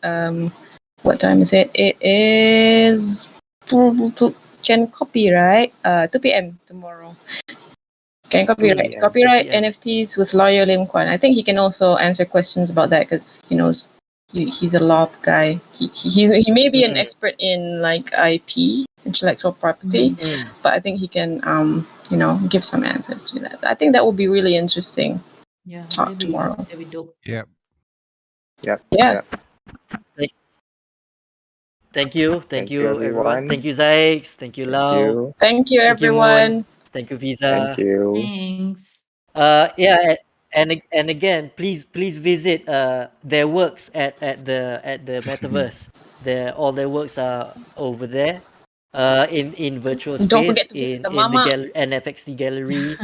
S2: What time is it? It is can copyright 2 p.m. tomorrow. Can copyright NFTs with lawyer Lim Kwan. I think he can also answer questions about that because he knows he's a law guy. He may be an expert in like IP, intellectual property, but I think he can give some answers to that. I think that will be really interesting.
S6: Yeah,
S2: Talk tomorrow.
S6: that'd be dope.
S5: Yep.
S2: Yeah.
S1: Thank you
S4: Thank you,
S1: everyone.
S4: everyone.
S1: Thank you, Zykes. Thank you,
S4: Thank
S1: Lau.
S4: you.
S2: Thank you,
S1: Thank you,
S2: everyone.
S1: Moon. Thank you, Visa.
S4: Thank you.
S6: Thanks.
S1: Yeah, and again, please visit their works at the metaverse. All their works are over there. In virtual space.
S2: Don't forget to visit the
S1: in the
S2: mama.
S1: NFXT gallery.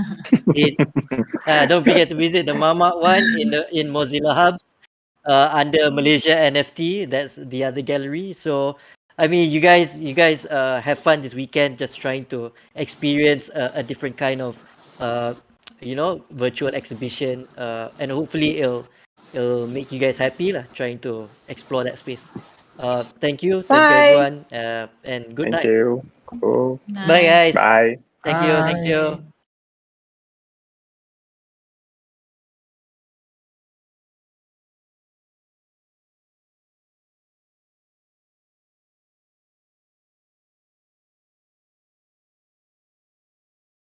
S1: Don't forget to visit the Mama one in Mozilla Hub. Under Malaysia NFT, that's the other gallery. So I mean, you guys have fun this weekend, just trying to experience a different kind of virtual exhibition, and hopefully it'll make you guys happy lah, trying to explore that space. Thank you
S2: Bye.
S1: everyone, and good
S4: Thank
S1: night.
S4: you. Cool.
S1: Bye
S6: Night.
S1: guys.
S4: Bye.
S1: Thank you.
S5: Bye.